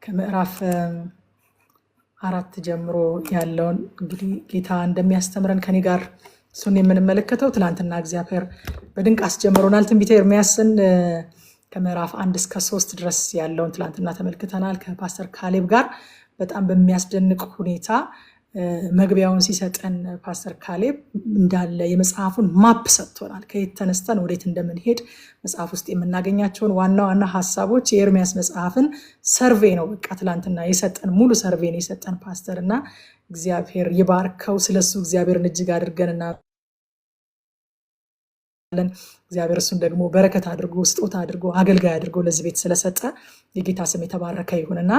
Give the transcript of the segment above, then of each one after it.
ከምዕራፍ 4 ጀምሮ ያለውን እንግዲህ ጌታ እንደሚያስተምረን ከኔ ጋር እሱን የምንመለከተው ትላንትና እግዚአብሔር በድንቅ አስጀምሮናል። ትንቢተ ኤርምያስን ከምዕራፍ 1 እስከ 3 ድረስ ያለውን ትላንትና ተመልክተናል ከፓስተር ካሌብ ጋር በጣም በሚያስደንቅ ሁኔታ መግቢያውን ሲሰጠን ፓስተር ካሌብ እንዳለ የመጽሐፉን ማፕ ሰጥቶናል። ከየት ተነስተን ወዴት እንደምንሄድ መጽሐፍ ውስጥ የምናገኛቸውን ዋና ዋና ሐሳቦች የኤርምያስ መጽሐፍን ሰርቬይ ነው በቃ ትላንትና የሰጠን ሙሉ ሰርቬይ ነው የሰጠን ፓስተር እና እግዚአብሔር ይባርከው። ስለሱ እግዚአብሔርን እጅግ አድርገንና እግዚአብሔር እሱን ደግሞ በረከት አድርጎ ስጦታ አድርጎ አገልጋይ አድርጎ ለዚህ ቤት ስለሰጠ የጌታ ስም የተባረከ ይሁንና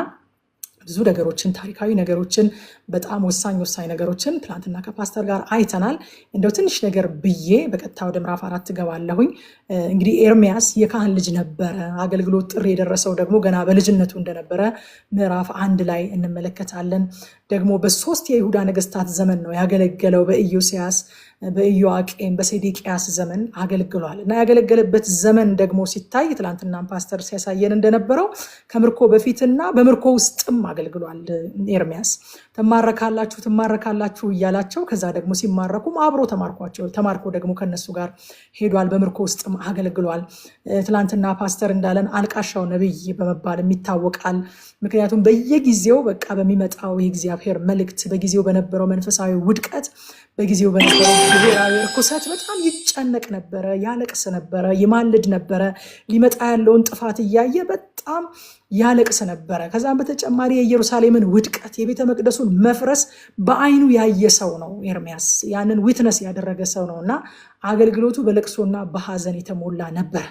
ብዙ ነገሮችን ታሪካዊ ነገሮችን በጣም ወሳኝ ነገሮችን ትላንትና ከፓስተር ጋር አይተናል። እንደው ትንሽ ነገር ብዬ በቀጥታ ወደ ምዕራፍ 4 ገባለሁኝ። እንግዲህ ኤርምያስ የካህን ልጅ ነበረ። አገልግሎት ጥሪ የደረሰው ደግሞ ገና በልጅነቱ እንደነበረ ምዕራፍ 1 ላይ እንመለከታለን። ደግሞ በሶስት የይሁዳ ነገስታት ዘመን ነው ያገለገለው። በኢዮስያስ፣ በኢዮአቄም፣ በሴዴቅያስ ዘመን አገልግሏል እና ያገለገለበት ዘመን ደግሞ ሲታይ ትላንትና ፓስተር ሲያሳየን እንደነበረው ከምርኮ በፊትና በምርኮ ውስጥም አገልግሏል። ኤርምያስ ትማረካላችሁ እያላቸው ከዛ ደግሞ ሲማረኩም አብሮ ተማርኮ ደግሞ ከነሱ ጋር ሄዷል። በምርኮ ውስጥም አገልግሏል። ትላንትና ፓስተር እንዳለን አልቃሻው ነብይ በመባል ይታወቃል። ምክንያቱም በየጊዜው በቃ በሚመጣው የእግዚአብሔር መልእክት በጊዜው በነበረው መንፈሳዊ ውድቀት በጊዜው በነበረው ብሔራዊ ርኩሰት በጣም ይጨነቅ ነበረ፣ ያለቅስ ነበረ፣ ይማልድ ነበረ። ሊመጣ ያለውን ጥፋት እያየ በጣም ያለቅስ ነበረ። ከዛም በተጨማሪ የኢየሩሳሌምን ውድቀት የቤተ መቅደሱን መፍረስ በአይኑ ያየ ሰው ነው ኤርምያስ። ያንን ዊትነስ ያደረገ ሰው ነው እና አገልግሎቱ በለቅሶና በሐዘን የተሞላ ነበር።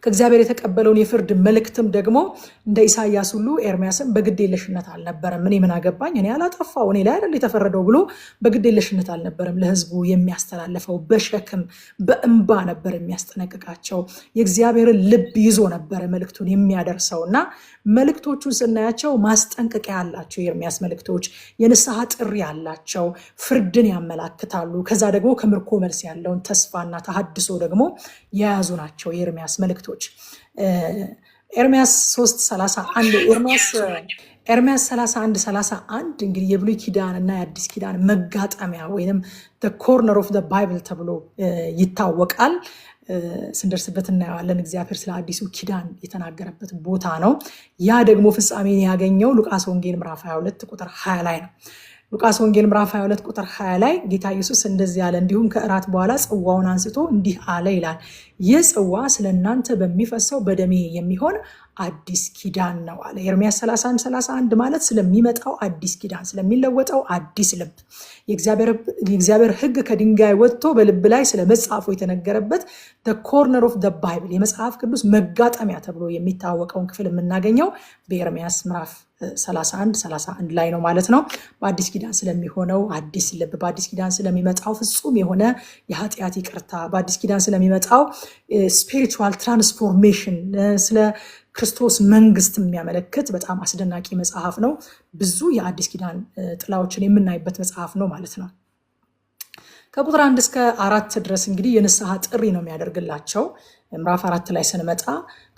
ከእግዚአብሔር የተቀበለውን የፍርድ መልእክትም ደግሞ እንደ ኢሳያስ ሁሉ ኤርምያስም በግዴለሽነት አልነበረም። እኔ ምን አገባኝ፣ እኔ አላጠፋው፣ እኔ ላይ አይደል የተፈረደው ብሎ በግዴለሽነት አልነበረም ለህዝቡ የሚያስተላልፈው። በሸክም በእንባ ነበር የሚያስጠነቅቃቸው። የእግዚአብሔርን ልብ ይዞ ነበር መልእክቱን የሚያደርሰው እና መልእክቶቹን ስናያቸው ማስጠንቀቂያ ያላቸው የኤርምያስ መልእክቶች የንስሐ ጥሪ ያላቸው ፍርድን ያመላክታሉ። ከዛ ደግሞ ከምርኮ መልስ ያለውን ተስፋና ተሐድሶ ደግሞ የያዙ ናቸው የኤርምያስ መልእክቶች። ኤርምያስ 3:31 ኤርምያስ 31:31 እንግዲህ የብሉይ ኪዳን እና የአዲስ ኪዳን መጋጠሚያ ወይም ኮርነር ኦፍ ባይብል ተብሎ ይታወቃል። ስንደርስበት እናየዋለን። እግዚአብሔር ስለ አዲሱ ኪዳን የተናገረበት ቦታ ነው። ያ ደግሞ ፍጻሜን ያገኘው ሉቃስ ወንጌል ምዕራፍ 22 ቁጥር 20 ላይ ነው። ሉቃስ ወንጌል ምዕራፍ 22 ቁጥር 20 ላይ ጌታ ኢየሱስ እንደዚህ አለ፣ እንዲሁም ከእራት በኋላ ጽዋውን አንስቶ እንዲህ አለ ይላል፣ ይህ ጽዋ ስለ እናንተ በሚፈሰው በደሜ የሚሆን አዲስ ኪዳን ነው አለ። ኤርምያስ 31:31 ማለት ስለሚመጣው አዲስ ኪዳን፣ ስለሚለወጠው አዲስ ልብ፣ የእግዚአብሔር ሕግ ከድንጋይ ወጥቶ በልብ ላይ ስለመጻፉ የተነገረበት ኮርነር ኦፍ ባይብል የመጽሐፍ ቅዱስ መጋጠሚያ ተብሎ የሚታወቀውን ክፍል የምናገኘው በኤርምያስ ምዕራፍ 31:31 ላይ ነው ማለት ነው። በአዲስ ኪዳን ስለሚሆነው አዲስ ልብ፣ በአዲስ ኪዳን ስለሚመጣው ፍጹም የሆነ የኃጢአት ይቅርታ፣ በአዲስ ኪዳን ስለሚመጣው ስፒሪቹዋል ትራንስፎርሜሽን፣ ስለ ክርስቶስ መንግስት የሚያመለክት በጣም አስደናቂ መጽሐፍ ነው። ብዙ የአዲስ ኪዳን ጥላዎችን የምናይበት መጽሐፍ ነው ማለት ነው። ከቁጥር 1 እስከ 4 ድረስ እንግዲህ የንስሐ ጥሪ ነው የሚያደርግላቸው። ምዕራፍ 4 ላይ ስንመጣ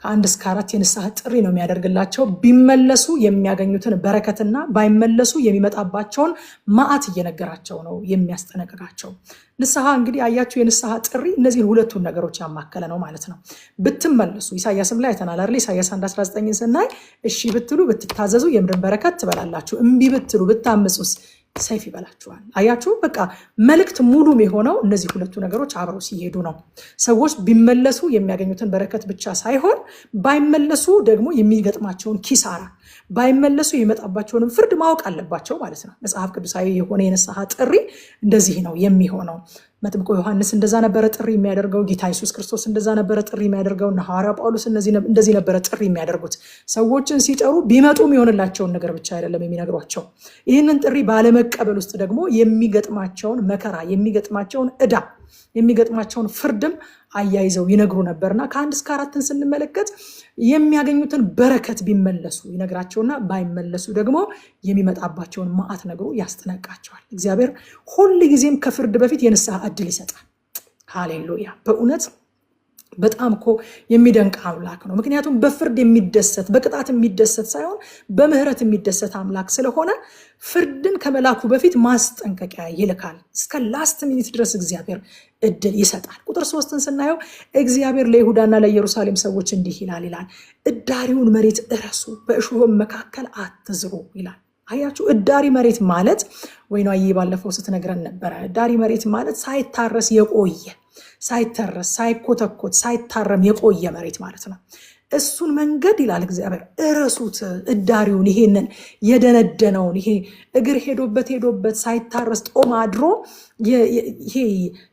ከ1 እስከ 4 የንስሐ ጥሪ ነው የሚያደርግላቸው። ቢመለሱ የሚያገኙትን በረከትና ባይመለሱ የሚመጣባቸውን መዓት እየነገራቸው ነው የሚያስጠነቅቃቸው። ንስሐ እንግዲህ አያችሁ፣ የንስሐ ጥሪ እነዚህን ሁለቱን ነገሮች ያማከለ ነው ማለት ነው። ብትመለሱ ኢሳያስም ላይ አይተናል አይደል? ኢሳያስ 1:19 ስናይ እሺ ብትሉ ብትታዘዙ የምድርን በረከት ትበላላችሁ፣ እምቢ ብትሉ ብታምፁስ ሰይፍ ይበላችኋል። አያችሁ፣ በቃ መልእክት ሙሉም የሆነው እነዚህ ሁለቱ ነገሮች አብረው ሲሄዱ ነው። ሰዎች ቢመለሱ የሚያገኙትን በረከት ብቻ ሳይሆን ባይመለሱ ደግሞ የሚገጥማቸውን ኪሳራ፣ ባይመለሱ የሚመጣባቸውንም ፍርድ ማወቅ አለባቸው ማለት ነው። መጽሐፍ ቅዱሳዊ የሆነ የንስሐ ጥሪ እንደዚህ ነው የሚሆነው። መጥምቁ ዮሐንስ እንደዛ ነበረ ጥሪ የሚያደርገው። ጌታ ኢየሱስ ክርስቶስ እንደዛ ነበረ ጥሪ የሚያደርገው። እና ሐዋርያ ጳውሎስ እንደዚህ ነበረ ጥሪ የሚያደርጉት። ሰዎችን ሲጠሩ ቢመጡ የሚሆንላቸውን ነገር ብቻ አይደለም የሚነግሯቸው። ይህንን ጥሪ ባለመቀበል ውስጥ ደግሞ የሚገጥማቸውን መከራ፣ የሚገጥማቸውን ዕዳ፣ የሚገጥማቸውን ፍርድም አያይዘው ይነግሩ ነበርና ከ1 እስከ 4 ስንመለከት የሚያገኙትን በረከት ቢመለሱ ይነግራቸውና ባይመለሱ ደግሞ የሚመጣባቸውን መዓት ነግሮ ያስጠነቅቃቸዋል። እግዚአብሔር ሁል ጊዜም ከፍርድ በፊት የንስሐ ዕድል ይሰጣል። ሃሌሉያ! በእውነት በጣም እኮ የሚደንቅ አምላክ ነው። ምክንያቱም በፍርድ የሚደሰት በቅጣት የሚደሰት ሳይሆን በምህረት የሚደሰት አምላክ ስለሆነ ፍርድን ከመላኩ በፊት ማስጠንቀቂያ ይልካል። እስከ ላስት ሚኒት ድረስ እግዚአብሔር እድል ይሰጣል። ቁጥር 3ን ስናየው እግዚአብሔር ለይሁዳና ለኢየሩሳሌም ሰዎች እንዲህ ይላል፣ እዳሪውን መሬት እረሱ፣ በእሾህም መካከል አትዝሩ ይላል። አያችሁ፣ እዳሪ መሬት ማለት ወይኗዬ ባለፈው ስትነግረን ነበረ። እዳሪ መሬት ማለት ሳይታረስ የቆየ ሳይተረስ ሳይኮተኮት ሳይታረም የቆየ መሬት ማለት ነው። እሱን መንገድ ይላል እግዚአብሔር እረሱት። እዳሪውን ይሄንን የደነደነውን ይሄ እግር ሄዶበት ሳይታረስ ጦም አድሮ ይሄ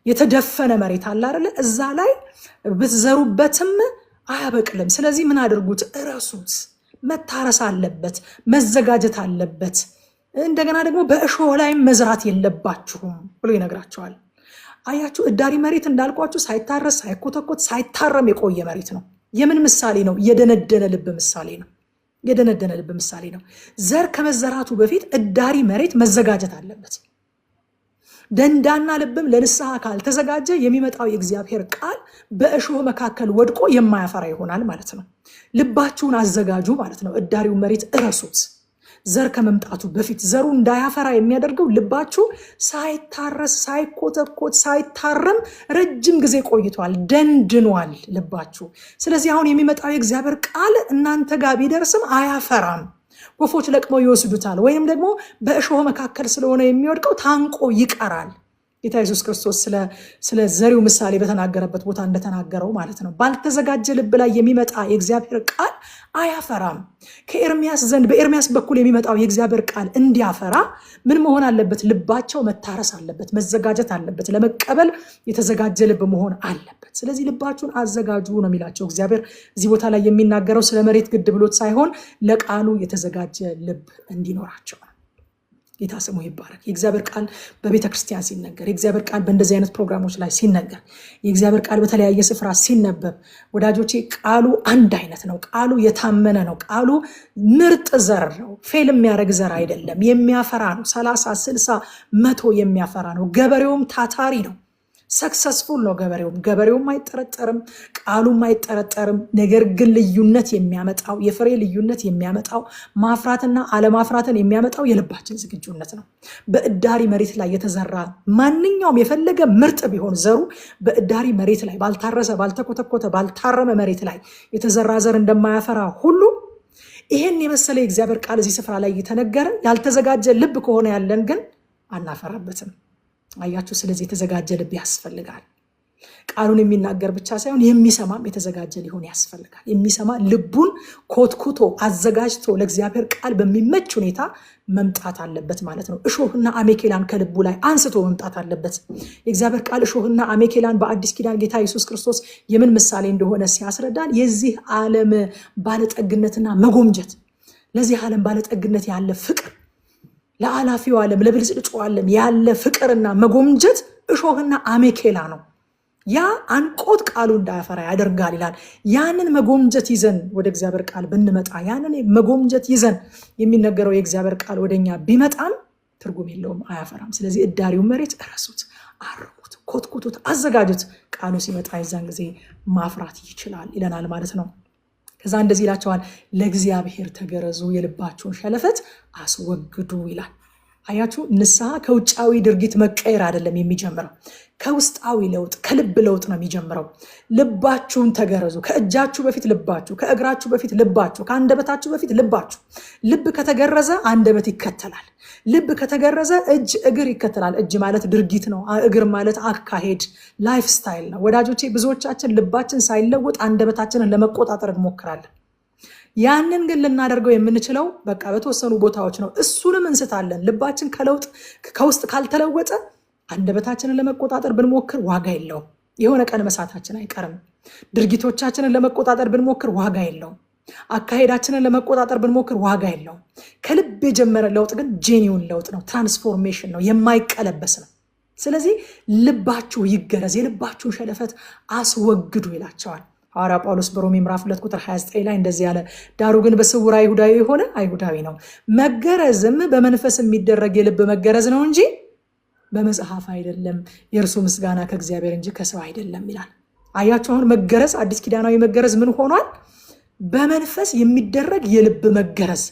የተደፈነ መሬት አለ አይደለ? እዛ ላይ ብትዘሩበትም አያበቅልም። ስለዚህ ምን አድርጉት? እረሱት። መታረስ አለበት፣ መዘጋጀት አለበት። እንደገና ደግሞ በእሾህ ላይም መዝራት የለባችሁም ብሎ ይነግራቸዋል። አያችሁ፣ እዳሪ መሬት እንዳልኳችሁ ሳይታረስ ሳይኮተኮት ሳይታረም የቆየ መሬት ነው። የምን ምሳሌ ነው? የደነደነ ልብ ምሳሌ ነው። የደነደነ ልብ ምሳሌ ነው። ዘር ከመዘራቱ በፊት እዳሪ መሬት መዘጋጀት አለበት። ደንዳና ልብም ለንስሐ ካልተዘጋጀ የሚመጣው የእግዚአብሔር ቃል በእሾህ መካከል ወድቆ የማያፈራ ይሆናል ማለት ነው። ልባችሁን አዘጋጁ ማለት ነው። እዳሪውን መሬት እረሱት። ዘር ከመምጣቱ በፊት ዘሩ እንዳያፈራ የሚያደርገው ልባችሁ ሳይታረስ ሳይኮተኮት ሳይታረም ረጅም ጊዜ ቆይቷል፣ ደንድኗል ልባችሁ። ስለዚህ አሁን የሚመጣው የእግዚአብሔር ቃል እናንተ ጋር ቢደርስም አያፈራም። ወፎች ለቅመው ይወስዱታል፣ ወይም ደግሞ በእሾህ መካከል ስለሆነ የሚወድቀው ታንቆ ይቀራል። ጌታ ኢየሱስ ክርስቶስ ስለ ዘሪው ምሳሌ በተናገረበት ቦታ እንደተናገረው ማለት ነው። ባልተዘጋጀ ልብ ላይ የሚመጣ የእግዚአብሔር ቃል አያፈራም። ከኤርሚያስ ዘንድ በኤርሚያስ በኩል የሚመጣው የእግዚአብሔር ቃል እንዲያፈራ ምን መሆን አለበት? ልባቸው መታረስ አለበት፣ መዘጋጀት አለበት። ለመቀበል የተዘጋጀ ልብ መሆን አለበት። ስለዚህ ልባችሁን አዘጋጁ ነው የሚላቸው እግዚአብሔር። እዚህ ቦታ ላይ የሚናገረው ስለ መሬት ግድ ብሎት ሳይሆን ለቃሉ የተዘጋጀ ልብ እንዲኖራቸው። ጌታ ስሙ ይባረክ። የእግዚአብሔር ቃል በቤተ ክርስቲያን ሲነገር፣ የእግዚአብሔር ቃል በእንደዚህ አይነት ፕሮግራሞች ላይ ሲነገር፣ የእግዚአብሔር ቃል በተለያየ ስፍራ ሲነበብ ወዳጆቼ ቃሉ አንድ አይነት ነው። ቃሉ የታመነ ነው። ቃሉ ምርጥ ዘር ነው። ፌል የሚያደርግ ዘር አይደለም። የሚያፈራ ነው። 30፣ 60፣ 100 የሚያፈራ ነው። ገበሬውም ታታሪ ነው። ሰክሰስፉል ነው ገበሬውም አይጠረጠርም፣ ቃሉም አይጠረጠርም። ነገር ግን ልዩነት የሚያመጣው የፍሬ ልዩነት የሚያመጣው ማፍራትና አለማፍራትን የሚያመጣው የልባችን ዝግጁነት ነው። በእዳሪ መሬት ላይ የተዘራ ማንኛውም የፈለገ ምርጥ ቢሆን ዘሩ በእዳሪ መሬት ላይ ባልታረሰ፣ ባልተኮተኮተ፣ ባልታረመ መሬት ላይ የተዘራ ዘር እንደማያፈራ ሁሉ ይሄን የመሰለ የእግዚአብሔር ቃል እዚህ ስፍራ ላይ እየተነገረ ያልተዘጋጀ ልብ ከሆነ ያለን ግን አናፈራበትም። አያችሁ፣ ስለዚህ የተዘጋጀ ልብ ያስፈልጋል። ቃሉን የሚናገር ብቻ ሳይሆን የሚሰማም የተዘጋጀ ሊሆን ያስፈልጋል። የሚሰማ ልቡን ኮትኩቶ አዘጋጅቶ ለእግዚአብሔር ቃል በሚመች ሁኔታ መምጣት አለበት ማለት ነው። እሾህና አሜኬላን ከልቡ ላይ አንስቶ መምጣት አለበት። የእግዚአብሔር ቃል እሾህና አሜኬላን በአዲስ ኪዳን ጌታ ኢየሱስ ክርስቶስ የምን ምሳሌ እንደሆነ ሲያስረዳን የዚህ ዓለም ባለጠግነትና መጎምጀት፣ ለዚህ ዓለም ባለጠግነት ያለ ፍቅር፣ ለአላፊው ዓለም ለብልጭልጩ ዓለም ያለ ፍቅርና መጎምጀት እሾህና አሜኬላ ነው። ያ አንቆት ቃሉ እንዳያፈራ ያደርጋል ይላል። ያንን መጎምጀት ይዘን ወደ እግዚአብሔር ቃል ብንመጣ፣ ያንን መጎምጀት ይዘን የሚነገረው የእግዚአብሔር ቃል ወደኛ ቢመጣም ትርጉም የለውም፣ አያፈራም። ስለዚህ እዳሪውን መሬት እረሱት፣ አርሙት፣ ኮትኩቱት፣ አዘጋጁት። ቃሉ ሲመጣ የዛን ጊዜ ማፍራት ይችላል ይለናል ማለት ነው። ከዛ እንደዚህ ይላቸዋል፣ ለእግዚአብሔር ተገረዙ፣ የልባችሁን ሸለፈት አስወግዱ ይላል። አያችሁ፣ ንስሐ ከውጫዊ ድርጊት መቀየር አይደለም የሚጀምረው፣ ከውስጣዊ ለውጥ ከልብ ለውጥ ነው የሚጀምረው። ልባችሁን ተገረዙ። ከእጃችሁ በፊት ልባችሁ፣ ከእግራችሁ በፊት ልባችሁ፣ ከአንደበታችሁ በፊት ልባችሁ። ልብ ከተገረዘ አንደበት ይከተላል። ልብ ከተገረዘ እጅ፣ እግር ይከተላል። እጅ ማለት ድርጊት ነው። እግር ማለት አካሄድ፣ ላይፍ ስታይል ነው። ወዳጆቼ ብዙዎቻችን ልባችን ሳይለወጥ አንደበታችንን ለመቆጣጠር እንሞክራለን። ያንን ግን ልናደርገው የምንችለው በቃ በተወሰኑ ቦታዎች ነው። እሱንም እንስታለን። ልባችን ከውስጥ ካልተለወጠ አንደበታችንን ለመቆጣጠር ብንሞክር ዋጋ የለውም። የሆነ ቀን መሳታችን አይቀርም። ድርጊቶቻችንን ለመቆጣጠር ብንሞክር ዋጋ የለውም። አካሄዳችንን ለመቆጣጠር ብንሞክር ዋጋ የለውም። ከልብ የጀመረ ለውጥ ግን ጄኒውን ለውጥ ነው፣ ትራንስፎርሜሽን ነው፣ የማይቀለበስ ነው። ስለዚህ ልባችሁ ይገረዝ፣ የልባችሁን ሸለፈት አስወግዱ ይላቸዋል ሐዋርያ ጳውሎስ በሮሜ ምዕራፍ 2 ቁጥር 29 ላይ እንደዚህ ያለ፣ ዳሩ ግን በስውር አይሁዳዊ የሆነ አይሁዳዊ ነው፣ መገረዝም በመንፈስ የሚደረግ የልብ መገረዝ ነው እንጂ በመጽሐፍ አይደለም፣ የእርሱ ምስጋና ከእግዚአብሔር እንጂ ከሰው አይደለም ይላል። አያችሁ አሁን መገረዝ አዲስ ኪዳናዊ መገረዝ ምን ሆኗል? በመንፈስ የሚደረግ የልብ መገረዝ፣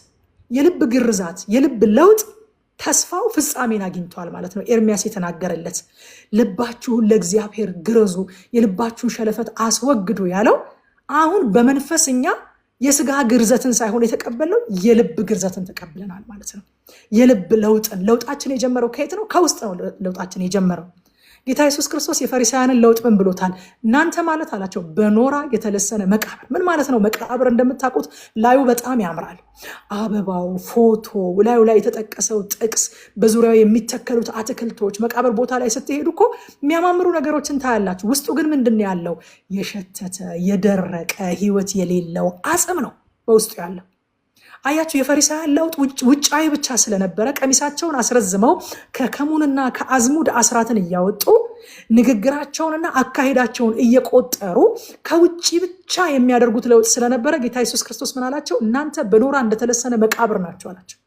የልብ ግርዛት፣ የልብ ለውጥ ተስፋው ፍጻሜን አግኝቷል ማለት ነው። ኤርሚያስ የተናገረለት ልባችሁን ለእግዚአብሔር ግረዙ፣ የልባችሁን ሸለፈት አስወግዱ ያለው አሁን በመንፈስ እኛ የስጋ ግርዘትን ሳይሆን የተቀበለው የልብ ግርዘትን ተቀብለናል ማለት ነው። የልብ ለውጣችን የጀመረው ከየት ነው? ከውስጥ ነው ለውጣችን የጀመረው። ጌታ ኢየሱስ ክርስቶስ የፈሪሳውያንን ለውጥ ምን ብሎታል? እናንተ ማለት አላቸው በኖራ የተለሰነ መቃብር። ምን ማለት ነው? መቃብር እንደምታውቁት ላዩ በጣም ያምራል። አበባው፣ ፎቶ፣ ላዩ ላይ የተጠቀሰው ጥቅስ፣ በዙሪያው የሚተከሉት አትክልቶች፣ መቃብር ቦታ ላይ ስትሄዱ እኮ የሚያማምሩ ነገሮችን ታያላችሁ። ውስጡ ግን ምንድን ነው ያለው? የሸተተ የደረቀ ሕይወት የሌለው አጽም ነው በውስጡ ያለው። አያችሁ የፈሪሳውያን ለውጥ ውጫዊ ብቻ ስለነበረ ቀሚሳቸውን አስረዝመው ከከሙንና ከአዝሙድ አስራትን እያወጡ ንግግራቸውንና አካሄዳቸውን እየቆጠሩ ከውጭ ብቻ የሚያደርጉት ለውጥ ስለነበረ ጌታ ኢየሱስ ክርስቶስ ምን አላቸው? እናንተ በኖራ እንደተለሰነ መቃብር ናቸው አላቸው።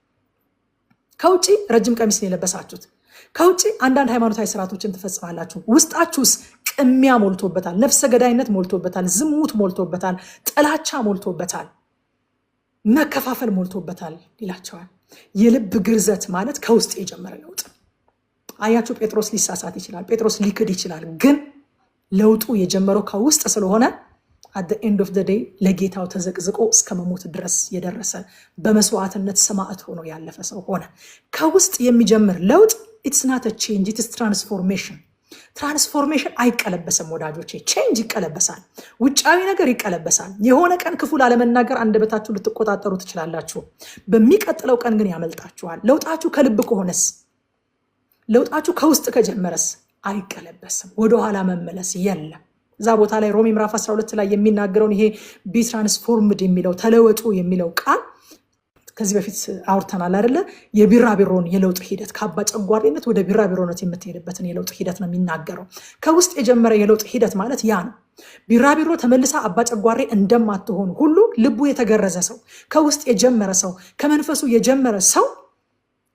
ከውጭ ረጅም ቀሚስ ነው የለበሳችሁት። ከውጭ አንዳንድ ሃይማኖታዊ ስርዓቶችን ትፈጽማላችሁ። ውስጣችሁስ ቅሚያ ሞልቶበታል፣ ነፍሰ ገዳይነት ሞልቶበታል፣ ዝሙት ሞልቶበታል፣ ጥላቻ ሞልቶበታል፣ መከፋፈል ሞልቶበታል ይላቸዋል። የልብ ግርዘት ማለት ከውስጥ የጀመረ ለውጥ። አያችሁ ጴጥሮስ ሊሳሳት ይችላል፣ ጴጥሮስ ሊክድ ይችላል። ግን ለውጡ የጀመረው ከውስጥ ስለሆነ at the end of the day ለጌታው ተዘቅዝቆ እስከ መሞት ድረስ የደረሰ በመስዋዕትነት ሰማዕት ሆኖ ያለፈ ሰው ሆነ። ከውስጥ የሚጀምር ለውጥ it's not a change, it is transformation። ትራንስፎርሜሽን አይቀለበስም ወዳጆቼ። ቼንጅ ይቀለበሳል፣ ውጫዊ ነገር ይቀለበሳል። የሆነ ቀን ክፉ ላለመናገር አንደበታችሁ ልትቆጣጠሩ ትችላላችሁ። በሚቀጥለው ቀን ግን ያመልጣችኋል። ለውጣችሁ ከልብ ከሆነስ፣ ለውጣችሁ ከውስጥ ከጀመረስ አይቀለበስም። ወደኋላ መመለስ የለም። እዛ ቦታ ላይ ሮሜ ምዕራፍ 12 ላይ የሚናገረውን ይሄ ቢ ትራንስፎርምድ የሚለው ተለወጡ የሚለው ቃል ከዚህ በፊት አውርተናል አይደለ? የቢራቢሮን የለውጥ ሂደት ከአባ ጨጓሬነት ወደ ቢራቢሮነት የምትሄድበትን የለውጥ ሂደት ነው የሚናገረው። ከውስጥ የጀመረ የለውጥ ሂደት ማለት ያ ነው። ቢራቢሮ ተመልሳ አባ ጨጓሬ እንደማትሆን ሁሉ ልቡ የተገረዘ ሰው፣ ከውስጥ የጀመረ ሰው፣ ከመንፈሱ የጀመረ ሰው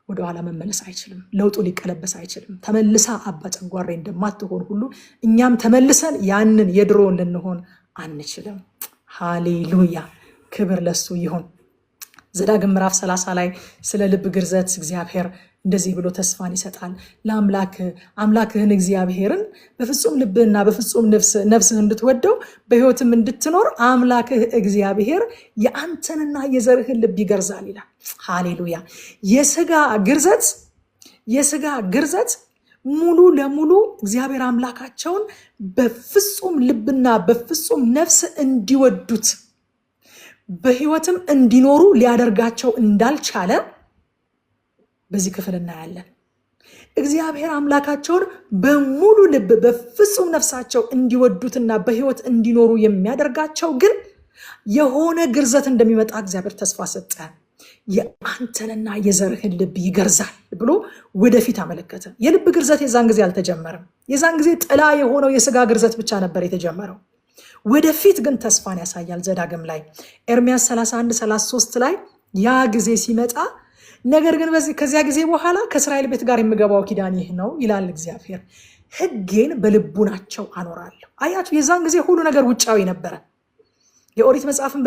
ወደኋላ መመለስ አይችልም። ለውጡ ሊቀለበስ አይችልም። ተመልሳ አባ ጨጓሬ እንደማትሆን ሁሉ እኛም ተመልሰን ያንን የድሮውን ልንሆን አንችልም። ሃሌሉያ! ክብር ለሱ ይሁን። ዘዳግም ምዕራፍ 30 ላይ ስለ ልብ ግርዘት እግዚአብሔር እንደዚህ ብሎ ተስፋን ይሰጣል። አምላክህን እግዚአብሔርን በፍጹም ልብህና በፍጹም ነፍስህ እንድትወደው በሕይወትም እንድትኖር አምላክህ እግዚአብሔር የአንተንና የዘርህን ልብ ይገርዛል ይላል። ሃሌሉያ! የስጋ ግርዘት ሙሉ ለሙሉ እግዚአብሔር አምላካቸውን በፍጹም ልብና በፍጹም ነፍስ እንዲወዱት በሕይወትም እንዲኖሩ ሊያደርጋቸው እንዳልቻለ በዚህ ክፍል እናያለን። እግዚአብሔር አምላካቸውን በሙሉ ልብ በፍጹም ነፍሳቸው እንዲወዱትና በሕይወት እንዲኖሩ የሚያደርጋቸው ግን የሆነ ግርዘት እንደሚመጣ እግዚአብሔር ተስፋ ሰጠ። የአንተንና የዘርህን ልብ ይገርዛል ብሎ ወደፊት አመለከተ። የልብ ግርዘት የዛን ጊዜ አልተጀመረም። የዛን ጊዜ ጥላ የሆነው የስጋ ግርዘት ብቻ ነበር የተጀመረው። ወደፊት ግን ተስፋን ያሳያል። ዘዳግም ላይ ኤርሚያስ 31:33 ላይ ያ ጊዜ ሲመጣ ነገር ግን ከዚያ ጊዜ በኋላ ከእስራኤል ቤት ጋር የምገባው ኪዳን ይህ ነው ይላል እግዚአብሔር፣ ሕጌን በልቡናቸው አኖራለሁ። አያችሁ የዛን ጊዜ ሁሉ ነገር ውጫዊ ነበረ። የኦሪት መጽሐፍን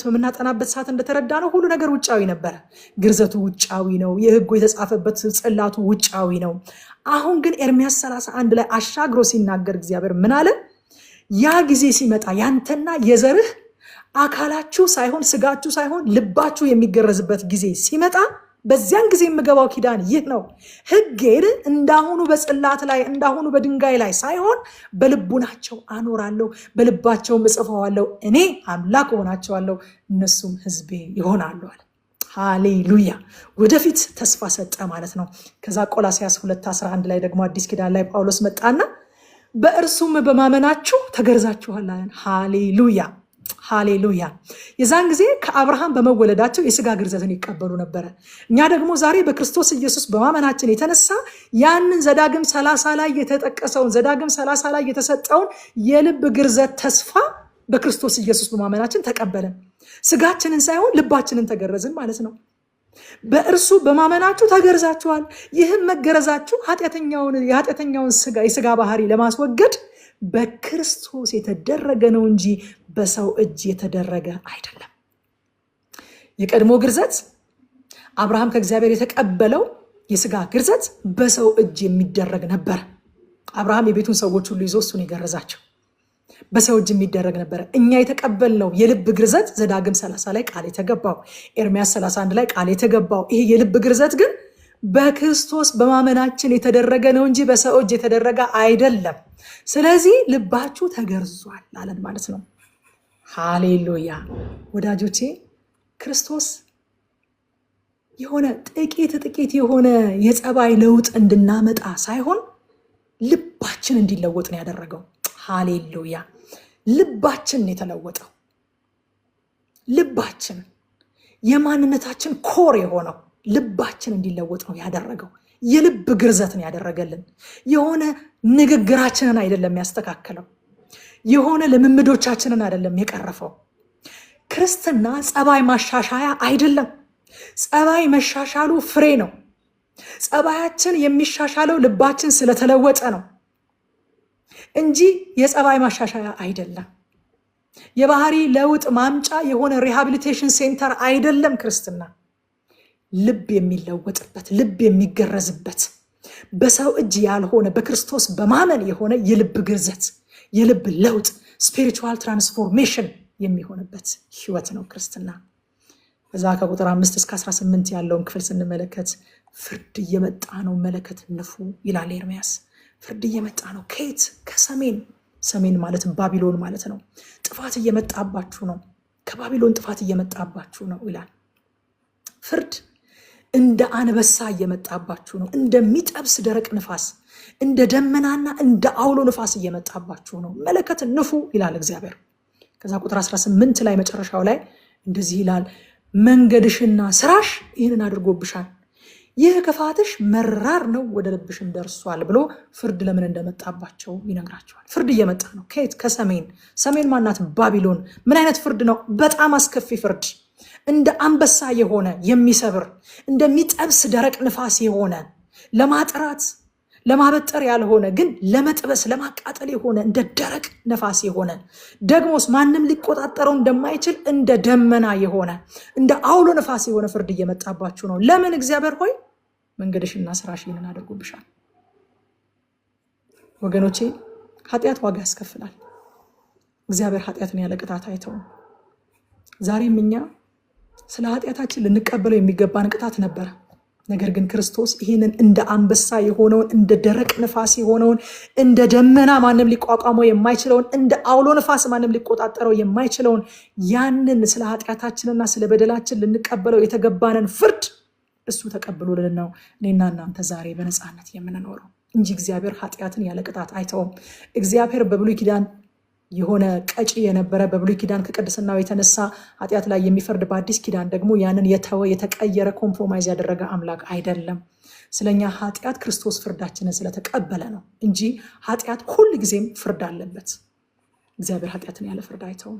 በምናጠናበት ሰዓት እንደተረዳ ነው ሁሉ ነገር ውጫዊ ነበረ። ግርዘቱ ውጫዊ ነው። የሕጉ የተጻፈበት ጽላቱ ውጫዊ ነው። አሁን ግን ኤርሚያስ 31 ላይ አሻግሮ ሲናገር እግዚአብሔር ምን አለ? ያ ጊዜ ሲመጣ ያንተና የዘርህ አካላችሁ ሳይሆን ስጋችሁ ሳይሆን ልባችሁ የሚገረዝበት ጊዜ ሲመጣ በዚያን ጊዜ የምገባው ኪዳን ይህ ነው። ሕጌን እንዳሁኑ በጽላት ላይ እንዳሁኑ በድንጋይ ላይ ሳይሆን በልቡናቸው አኖራለሁ፣ በልባቸውም እጽፈዋለሁ። እኔ አምላክ ሆናቸዋለሁ፣ እነሱም ሕዝቤ ይሆናሉ አለ። ሃሌሉያ! ወደፊት ተስፋ ሰጠ ማለት ነው። ከዛ ቆላስያስ 2:11 ላይ ደግሞ አዲስ ኪዳን ላይ ጳውሎስ መጣና በእርሱም በማመናችሁ ተገርዛችኋል። ሃሌሉያ! ሃሌሉያ! የዛን ጊዜ ከአብርሃም በመወለዳቸው የስጋ ግርዘትን ይቀበሉ ነበረ። እኛ ደግሞ ዛሬ በክርስቶስ ኢየሱስ በማመናችን የተነሳ ያንን ዘዳግም 30 ላይ የተጠቀሰውን ዘዳግም 30 ላይ የተሰጠውን የልብ ግርዘት ተስፋ በክርስቶስ ኢየሱስ በማመናችን ተቀበለን። ስጋችንን ሳይሆን ልባችንን ተገረዝን ማለት ነው። በእርሱ በማመናችሁ ተገርዛችኋል። ይህም መገረዛችሁ የኃጢአተኛውን የስጋ ባህሪ ለማስወገድ በክርስቶስ የተደረገ ነው እንጂ በሰው እጅ የተደረገ አይደለም። የቀድሞ ግርዘት አብርሃም ከእግዚአብሔር የተቀበለው የስጋ ግርዘት በሰው እጅ የሚደረግ ነበር። አብርሃም የቤቱን ሰዎች ሁሉ ይዞ እሱን የገረዛቸው በሰው እጅ የሚደረግ ነበረ። እኛ የተቀበልነው የልብ ግርዘት ዘዳግም 30 ላይ ቃል የተገባው፣ ኤርምያስ 31 ላይ ቃል የተገባው ይሄ የልብ ግርዘት ግን በክርስቶስ በማመናችን የተደረገ ነው እንጂ በሰው እጅ የተደረገ አይደለም። ስለዚህ ልባችሁ ተገርዟል አለን ማለት ነው። ሃሌሉያ ወዳጆቼ፣ ክርስቶስ የሆነ ጥቂት የሆነ የጸባይ ለውጥ እንድናመጣ ሳይሆን ልባችን እንዲለወጥ ነው ያደረገው። ሃሌሉያ ልባችን ነው የተለወጠው። ልባችን የማንነታችን ኮር የሆነው ልባችን እንዲለወጥ ነው ያደረገው። የልብ ግርዘትን ያደረገልን የሆነ ንግግራችንን አይደለም ያስተካከለው፣ የሆነ ልምምዶቻችንን አይደለም የቀረፈው። ክርስትና ጸባይ ማሻሻያ አይደለም። ጸባይ መሻሻሉ ፍሬ ነው። ጸባያችን የሚሻሻለው ልባችን ስለተለወጠ ነው እንጂ የጸባይ ማሻሻያ አይደለም። የባህሪ ለውጥ ማምጫ የሆነ ሪሃቢሊቴሽን ሴንተር አይደለም ክርስትና። ልብ የሚለወጥበት፣ ልብ የሚገረዝበት፣ በሰው እጅ ያልሆነ በክርስቶስ በማመን የሆነ የልብ ግርዘት፣ የልብ ለውጥ፣ ስፒሪቹዋል ትራንስፎርሜሽን የሚሆንበት ህይወት ነው ክርስትና። በዛ ከቁጥር 5 እስከ 18 ያለውን ክፍል ስንመለከት ፍርድ እየመጣ ነው፣ መለከት ንፉ ይላል ኤርምያስ። ፍርድ እየመጣ ነው። ከየት? ከሰሜን። ሰሜን ማለት ባቢሎን ማለት ነው። ጥፋት እየመጣባችሁ ነው፣ ከባቢሎን ጥፋት እየመጣባችሁ ነው ይላል። ፍርድ እንደ አንበሳ እየመጣባችሁ ነው፣ እንደሚጠብስ ደረቅ ንፋስ፣ እንደ ደመናና እንደ አውሎ ንፋስ እየመጣባችሁ ነው፣ መለከት ንፉ ይላል እግዚአብሔር። ከዛ ቁጥር 18 ላይ መጨረሻው ላይ እንደዚህ ይላል፣ መንገድሽና ስራሽ ይህንን አድርጎብሻል፣ ይህ ክፋትሽ መራር ነው፣ ወደ ልብሽም ደርሷል ብሎ ፍርድ ለምን እንደመጣባቸው ይነግራቸዋል። ፍርድ እየመጣ ነው። ከየት? ከሰሜን። ሰሜን ማናት? ባቢሎን። ምን አይነት ፍርድ ነው? በጣም አስከፊ ፍርድ፣ እንደ አንበሳ የሆነ የሚሰብር፣ እንደሚጠብስ ደረቅ ንፋስ የሆነ ለማጥራት ለማበጠር ያልሆነ ግን ለመጥበስ ለማቃጠል የሆነ እንደ ደረቅ ነፋስ የሆነ ደግሞስ ማንም ሊቆጣጠረው እንደማይችል እንደ ደመና የሆነ እንደ አውሎ ነፋስ የሆነ ፍርድ እየመጣባችሁ ነው። ለምን? እግዚአብሔር ሆይ መንገድሽና ስራሽ ይህንን አድርጎብሻል። ወገኖቼ ኃጢአት ዋጋ ያስከፍላል። እግዚአብሔር ኃጢአትን ያለ ቅጣት አይተውም። ዛሬም እኛ ስለ ኃጢአታችን ልንቀበለው የሚገባን ቅጣት ነበረ። ነገር ግን ክርስቶስ ይህንን እንደ አንበሳ የሆነውን እንደ ደረቅ ንፋስ የሆነውን እንደ ደመና ማንም ሊቋቋመው የማይችለውን እንደ አውሎ ንፋስ ማንም ሊቆጣጠረው የማይችለውን ያንን ስለ ኃጢአታችንና ስለ በደላችን ልንቀበለው የተገባንን ፍርድ እሱ ተቀብሎልን ነው እኔና እናንተ ዛሬ በነፃነት የምንኖረው እንጂ እግዚአብሔር ኃጢአትን ያለ ቅጣት አይተውም። እግዚአብሔር በብሉይ ኪዳን የሆነ ቀጪ የነበረ በብሉይ ኪዳን ከቅድስናው የተነሳ ኃጢአት ላይ የሚፈርድ፣ በአዲስ ኪዳን ደግሞ ያንን የተወ የተቀየረ ኮምፕሮማይዝ ያደረገ አምላክ አይደለም። ስለኛ ኃጢአት ክርስቶስ ፍርዳችንን ስለተቀበለ ነው እንጂ ኃጢአት ሁል ጊዜም ፍርድ አለበት። እግዚአብሔር ኃጢአትን ያለ ፍርድ አይተውም።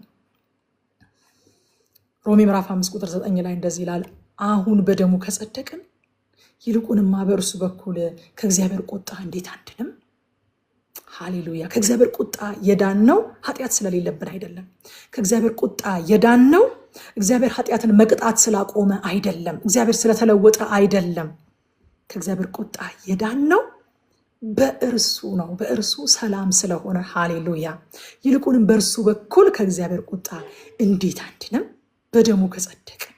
ሮሜ ምዕራፍ 5 ቁጥር 9 ላይ እንደዚህ ይላል፣ አሁን በደሙ ከጸደቅን ይልቁንማ በእርሱ በኩል ከእግዚአብሔር ቁጣ እንዴት አንድንም። ሃሌሉያ። ከእግዚአብሔር ቁጣ የዳን ነው ኃጢአት ስለሌለብን አይደለም። ከእግዚአብሔር ቁጣ የዳን ነው እግዚአብሔር ኃጢአትን መቅጣት ስላቆመ አይደለም። እግዚአብሔር ስለተለወጠ አይደለም። ከእግዚአብሔር ቁጣ የዳን ነው በእርሱ ነው፣ በእርሱ ሰላም ስለሆነ። ሃሌሉያ። ይልቁንም በእርሱ በኩል ከእግዚአብሔር ቁጣ እንዴት አንድንም በደሙ ከጸደቅን።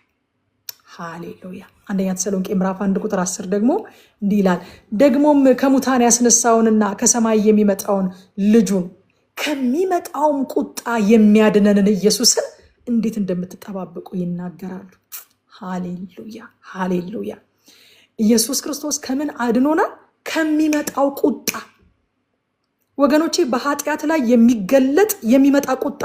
ሃሌሉያ። አንደኛ ተሰሎንቄ ምዕራፍ 1 ቁጥር 10 ደግሞ እንዲህ ይላል፣ ደግሞም ከሙታን ያስነሳውንና ከሰማይ የሚመጣውን ልጁን ከሚመጣውም ቁጣ የሚያድነንን ኢየሱስን እንዴት እንደምትጠባበቁ ይናገራሉ። ሃሌሉያ ሃሌሉያ። ኢየሱስ ክርስቶስ ከምን አድኖናል? ከሚመጣው ቁጣ። ወገኖቼ በኃጢአት ላይ የሚገለጥ የሚመጣ ቁጣ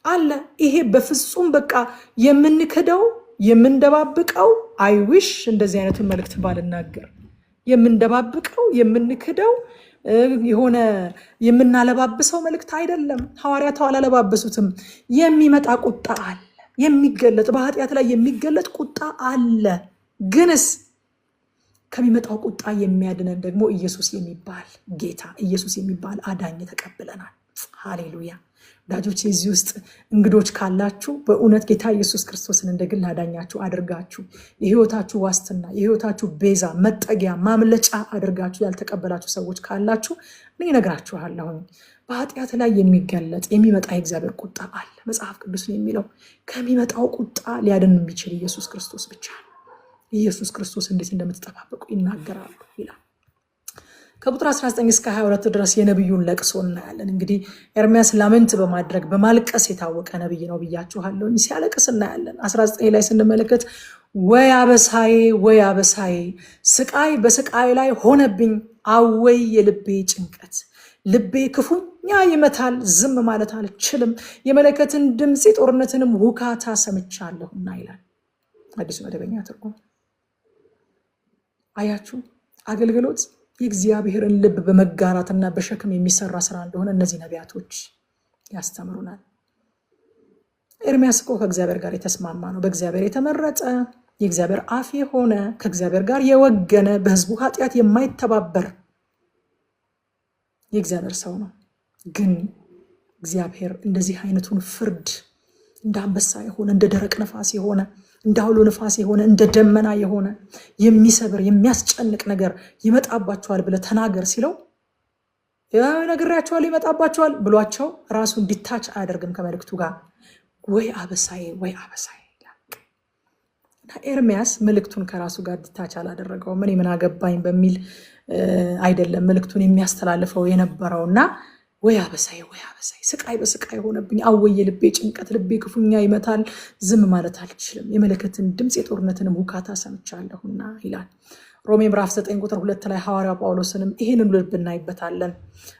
አለ። ይሄ በፍጹም በቃ የምንክደው የምንደባብቀው፣ አይዊሽ እንደዚህ አይነቱን መልእክት ባልናገር፣ የምንደባብቀው የምንክደው የሆነ የምናለባብሰው መልእክት አይደለም። ሐዋርያቱ አላለባበሱትም። የሚመጣ ቁጣ አለ፣ የሚገለጥ በኃጢአት ላይ የሚገለጥ ቁጣ አለ። ግንስ ከሚመጣው ቁጣ የሚያድነን ደግሞ ኢየሱስ የሚባል ጌታ፣ ኢየሱስ የሚባል አዳኝ ተቀብለናል። ሃሌሉያ። ወዳጆች እዚህ ውስጥ እንግዶች ካላችሁ በእውነት ጌታ ኢየሱስ ክርስቶስን እንደ ግል አዳኛችሁ አድርጋችሁ የህይወታችሁ ዋስትና፣ የህይወታችሁ ቤዛ፣ መጠጊያ፣ ማምለጫ አድርጋችሁ ያልተቀበላችሁ ሰዎች ካላችሁ እኔ እነግራችኋለሁ፣ በኃጢአት ላይ የሚገለጥ የሚመጣ የእግዚአብሔር ቁጣ አለ። መጽሐፍ ቅዱስን የሚለው ከሚመጣው ቁጣ ሊያድን የሚችል ኢየሱስ ክርስቶስ ብቻ ነው። ኢየሱስ ክርስቶስ እንዴት እንደምትጠባበቁ ይናገራሉ ይላል። ከቁጥር 19 እስከ 22 ድረስ የነብዩን ለቅሶ እናያለን። እንግዲህ ኤርሚያስ ላመንት በማድረግ በማልቀስ የታወቀ ነብይ ነው ብያችኋለሁ። ሲያለቅስ እናያለን። 19 ላይ ስንመለከት ወይ አበሳዬ፣ ወይ አበሳዬ፣ ስቃይ በስቃይ ላይ ሆነብኝ፣ አወይ የልቤ ጭንቀት፣ ልቤ ክፉኛ ይመታል፣ ዝም ማለት አልችልም፣ የመለከትን ድምፅ የጦርነትንም ውካታ ሰምቻለሁና ይላል አዲሱ መደበኛ ትርጉም። አያችሁ፣ አገልግሎት የእግዚአብሔርን ልብ በመጋራትና በሸክም የሚሰራ ስራ እንደሆነ እነዚህ ነቢያቶች ያስተምሩናል። ኤርሚያስ እኮ ከእግዚአብሔር ጋር የተስማማ ነው። በእግዚአብሔር የተመረጠ የእግዚአብሔር አፍ የሆነ ከእግዚአብሔር ጋር የወገነ በህዝቡ ኃጢአት የማይተባበር የእግዚአብሔር ሰው ነው። ግን እግዚአብሔር እንደዚህ አይነቱን ፍርድ እንደ አንበሳ የሆነ እንደ ደረቅ ነፋስ የሆነ እንደ አውሎ ነፋስ የሆነ እንደ ደመና የሆነ የሚሰብር የሚያስጨንቅ ነገር ይመጣባቸዋል ብለህ ተናገር ሲለው ነግሬያቸዋለሁ ይመጣባቸዋል ብሏቸው ራሱ እንዲታች አያደርግም ከመልእክቱ ጋር። ወይ አበሳዬ፣ ወይ አበሳዬ ይላል። ኤርሚያስ መልእክቱን ከራሱ ጋር እንዲታች አላደረገውም። እኔ ምን አገባኝ በሚል አይደለም መልእክቱን የሚያስተላልፈው የነበረውና ወይ አበሳዬ፣ ወይ አበሳዬ፣ ስቃይ በስቃይ ሆነብኝ፣ አወይ የልቤ ጭንቀት፣ ልቤ ክፉኛ ይመታል፣ ዝም ማለት አልችልም፣ የመለከትን ድምፅ የጦርነትንም ውካታ ሰምቻለሁና ይላል። ሮሜ ምዕራፍ 9 ቁጥር 2 ላይ ሐዋርያው ጳውሎስንም ይህንን ልብ እናይበታለን።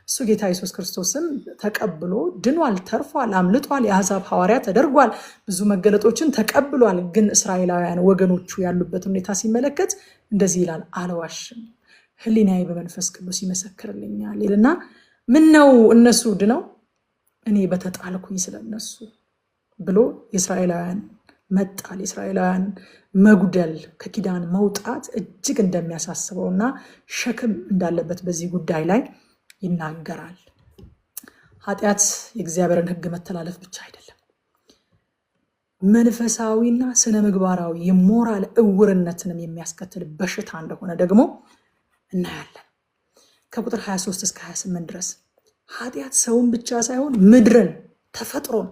እሱ ጌታ ኢየሱስ ክርስቶስን ተቀብሎ ድኗል፣ ተርፏል፣ አምልጧል፣ የአሕዛብ ሐዋርያ ተደርጓል፣ ብዙ መገለጦችን ተቀብሏል። ግን እስራኤላውያን ወገኖቹ ያሉበት ሁኔታ ሲመለከት እንደዚህ ይላል፣ አልዋሽም፣ ሕሊናዬ በመንፈስ ቅዱስ ይመሰክርልኛል ይልና ምን ነው እነሱ ድነው እኔ በተጣልኩኝ ስለነሱ ብሎ የእስራኤላውያን መጣል፣ የእስራኤላውያን መጉደል፣ ከኪዳን መውጣት እጅግ እንደሚያሳስበውና ሸክም እንዳለበት በዚህ ጉዳይ ላይ ይናገራል። ኃጢአት የእግዚአብሔርን ሕግ መተላለፍ ብቻ አይደለም፣ መንፈሳዊና ስነ ምግባራዊ የሞራል እውርነትንም የሚያስከትል በሽታ እንደሆነ ደግሞ እናያለን። ከቁጥር 23 እስከ 28 ድረስ ኃጢአት ሰውን ብቻ ሳይሆን ምድርን፣ ተፈጥሮን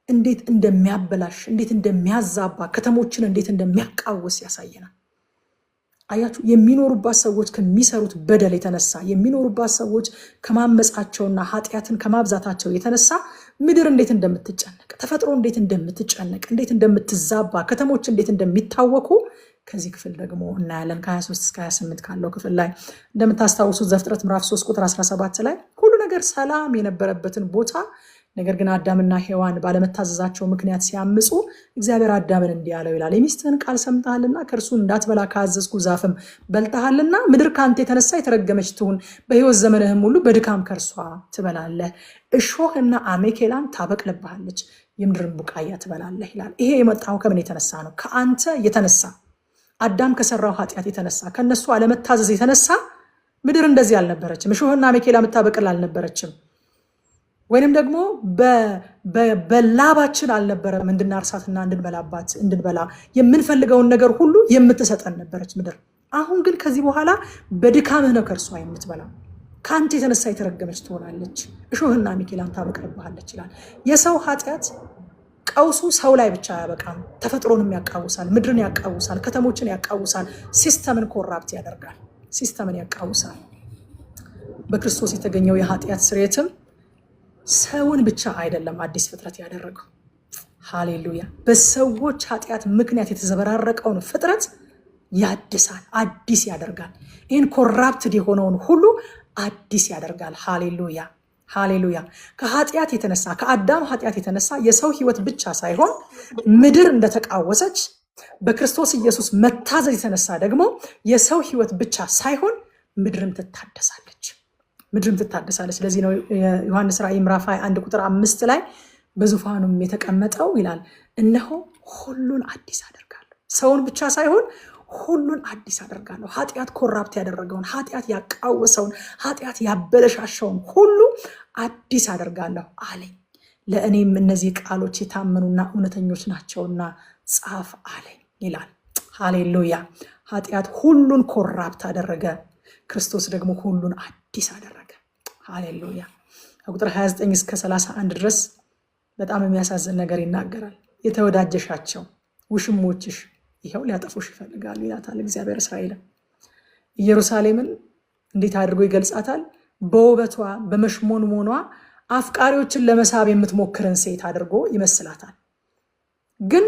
እንዴት እንደሚያበላሽ፣ እንዴት እንደሚያዛባ፣ ከተሞችን እንዴት እንደሚያቃውስ ያሳየናል። አያችሁ፣ የሚኖሩባት ሰዎች ከሚሰሩት በደል የተነሳ የሚኖሩባት ሰዎች ከማመጻቸውና ኃጢአትን ከማብዛታቸው የተነሳ ምድር እንዴት እንደምትጨነቅ፣ ተፈጥሮ እንዴት እንደምትጨነቅ፣ እንዴት እንደምትዛባ፣ ከተሞች እንዴት እንደሚታወኩ ከዚህ ክፍል ደግሞ እናያለን። ከ23 እስከ 28 ካለው ክፍል ላይ እንደምታስታውሱት ዘፍጥረት ምዕራፍ 3 ቁጥር 17 ላይ ሁሉ ነገር ሰላም የነበረበትን ቦታ ነገር ግን አዳምና ሔዋን ባለመታዘዛቸው ምክንያት ሲያምፁ እግዚአብሔር አዳምን እንዲህ አለው ይላል፣ የሚስትህን ቃል ሰምተሃልና ከእርሱ እንዳትበላ ካዘዝኩ ዛፍም በልተሃልና ምድር ከአንተ የተነሳ የተረገመች ትሁን፣ በሕይወት ዘመንህም ሁሉ በድካም ከእርሷ ትበላለህ፣ እሾህና አሜኬላን ታበቅልብሃለች፣ የምድርን ቡቃያ ትበላለህ ይላል። ይሄ የመጣው ከምን የተነሳ ነው? ከአንተ የተነሳ አዳም ከሰራው ኃጢአት የተነሳ ከነሱ አለመታዘዝ የተነሳ ምድር እንደዚህ አልነበረችም። እሾህና አሜኬላ የምታበቅል አልነበረችም። ወይንም ደግሞ በላባችን አልነበረም እንድናርሳትና እንድንበላ የምንፈልገውን ነገር ሁሉ የምትሰጠን ነበረች ምድር። አሁን ግን ከዚህ በኋላ በድካምህ ነው ከእርሷ የምትበላው፣ ከአንተ የተነሳ የተረገመች ትሆናለች፣ እሾህና አሜኬላን ታበቅልብሃለች ይላል። የሰው ኃጢአት ቀውሱ ሰው ላይ ብቻ አያበቃም፣ ተፈጥሮንም ያቃውሳል፣ ምድርን ያቃውሳል፣ ከተሞችን ያቃውሳል፣ ሲስተምን ኮራፕት ያደርጋል፣ ሲስተምን ያቃውሳል። በክርስቶስ የተገኘው የኃጢአት ስርየትም ሰውን ብቻ አይደለም አዲስ ፍጥረት ያደረገው። ሃሌሉያ! በሰዎች ኃጢአት ምክንያት የተዘበራረቀውን ፍጥረት ያድሳል፣ አዲስ ያደርጋል። ይህን ኮራፕትድ የሆነውን ሁሉ አዲስ ያደርጋል። ሃሌሉያ! ሃሌሉያ! ከኃጢአት የተነሳ ከአዳም ኃጢአት የተነሳ የሰው ህይወት ብቻ ሳይሆን ምድር እንደተቃወሰች በክርስቶስ ኢየሱስ መታዘዝ የተነሳ ደግሞ የሰው ህይወት ብቻ ሳይሆን ምድርም ትታደሳለች። ምድርም ትታደሳለች። ስለዚህ ነው ዮሐንስ ራእይ ምዕራፍ 21 ቁጥር 5 ላይ በዙፋኑም የተቀመጠው ይላል፣ እነሆ ሁሉን አዲስ አደርጋለሁ። ሰውን ብቻ ሳይሆን ሁሉን አዲስ አደርጋለሁ። ኃጢአት ኮራፕት ያደረገውን፣ ኃጢአት ያቃወሰውን፣ ኃጢአት ያበለሻሸውን ሁሉ አዲስ አደርጋለሁ አለኝ። ለእኔም እነዚህ ቃሎች የታመኑና እውነተኞች ናቸውና ጻፍ አለኝ ይላል። ሃሌሉያ። ኃጢአት ሁሉን ኮራፕት አደረገ፣ ክርስቶስ ደግሞ ሁሉን አዲስ አደረገ። ሃሌሉያ። ከቁጥር 29 እስከ 31 ድረስ በጣም የሚያሳዝን ነገር ይናገራል። የተወዳጀሻቸው ውሽሞችሽ ይኸው ሊያጠፉሽ ይፈልጋሉ ይላታል እግዚአብሔር እስራኤልን። ኢየሩሳሌምን እንዴት አድርጎ ይገልጻታል? በውበቷ በመሽሞንሞኗ አፍቃሪዎችን ለመሳብ የምትሞክርን ሴት አድርጎ ይመስላታል። ግን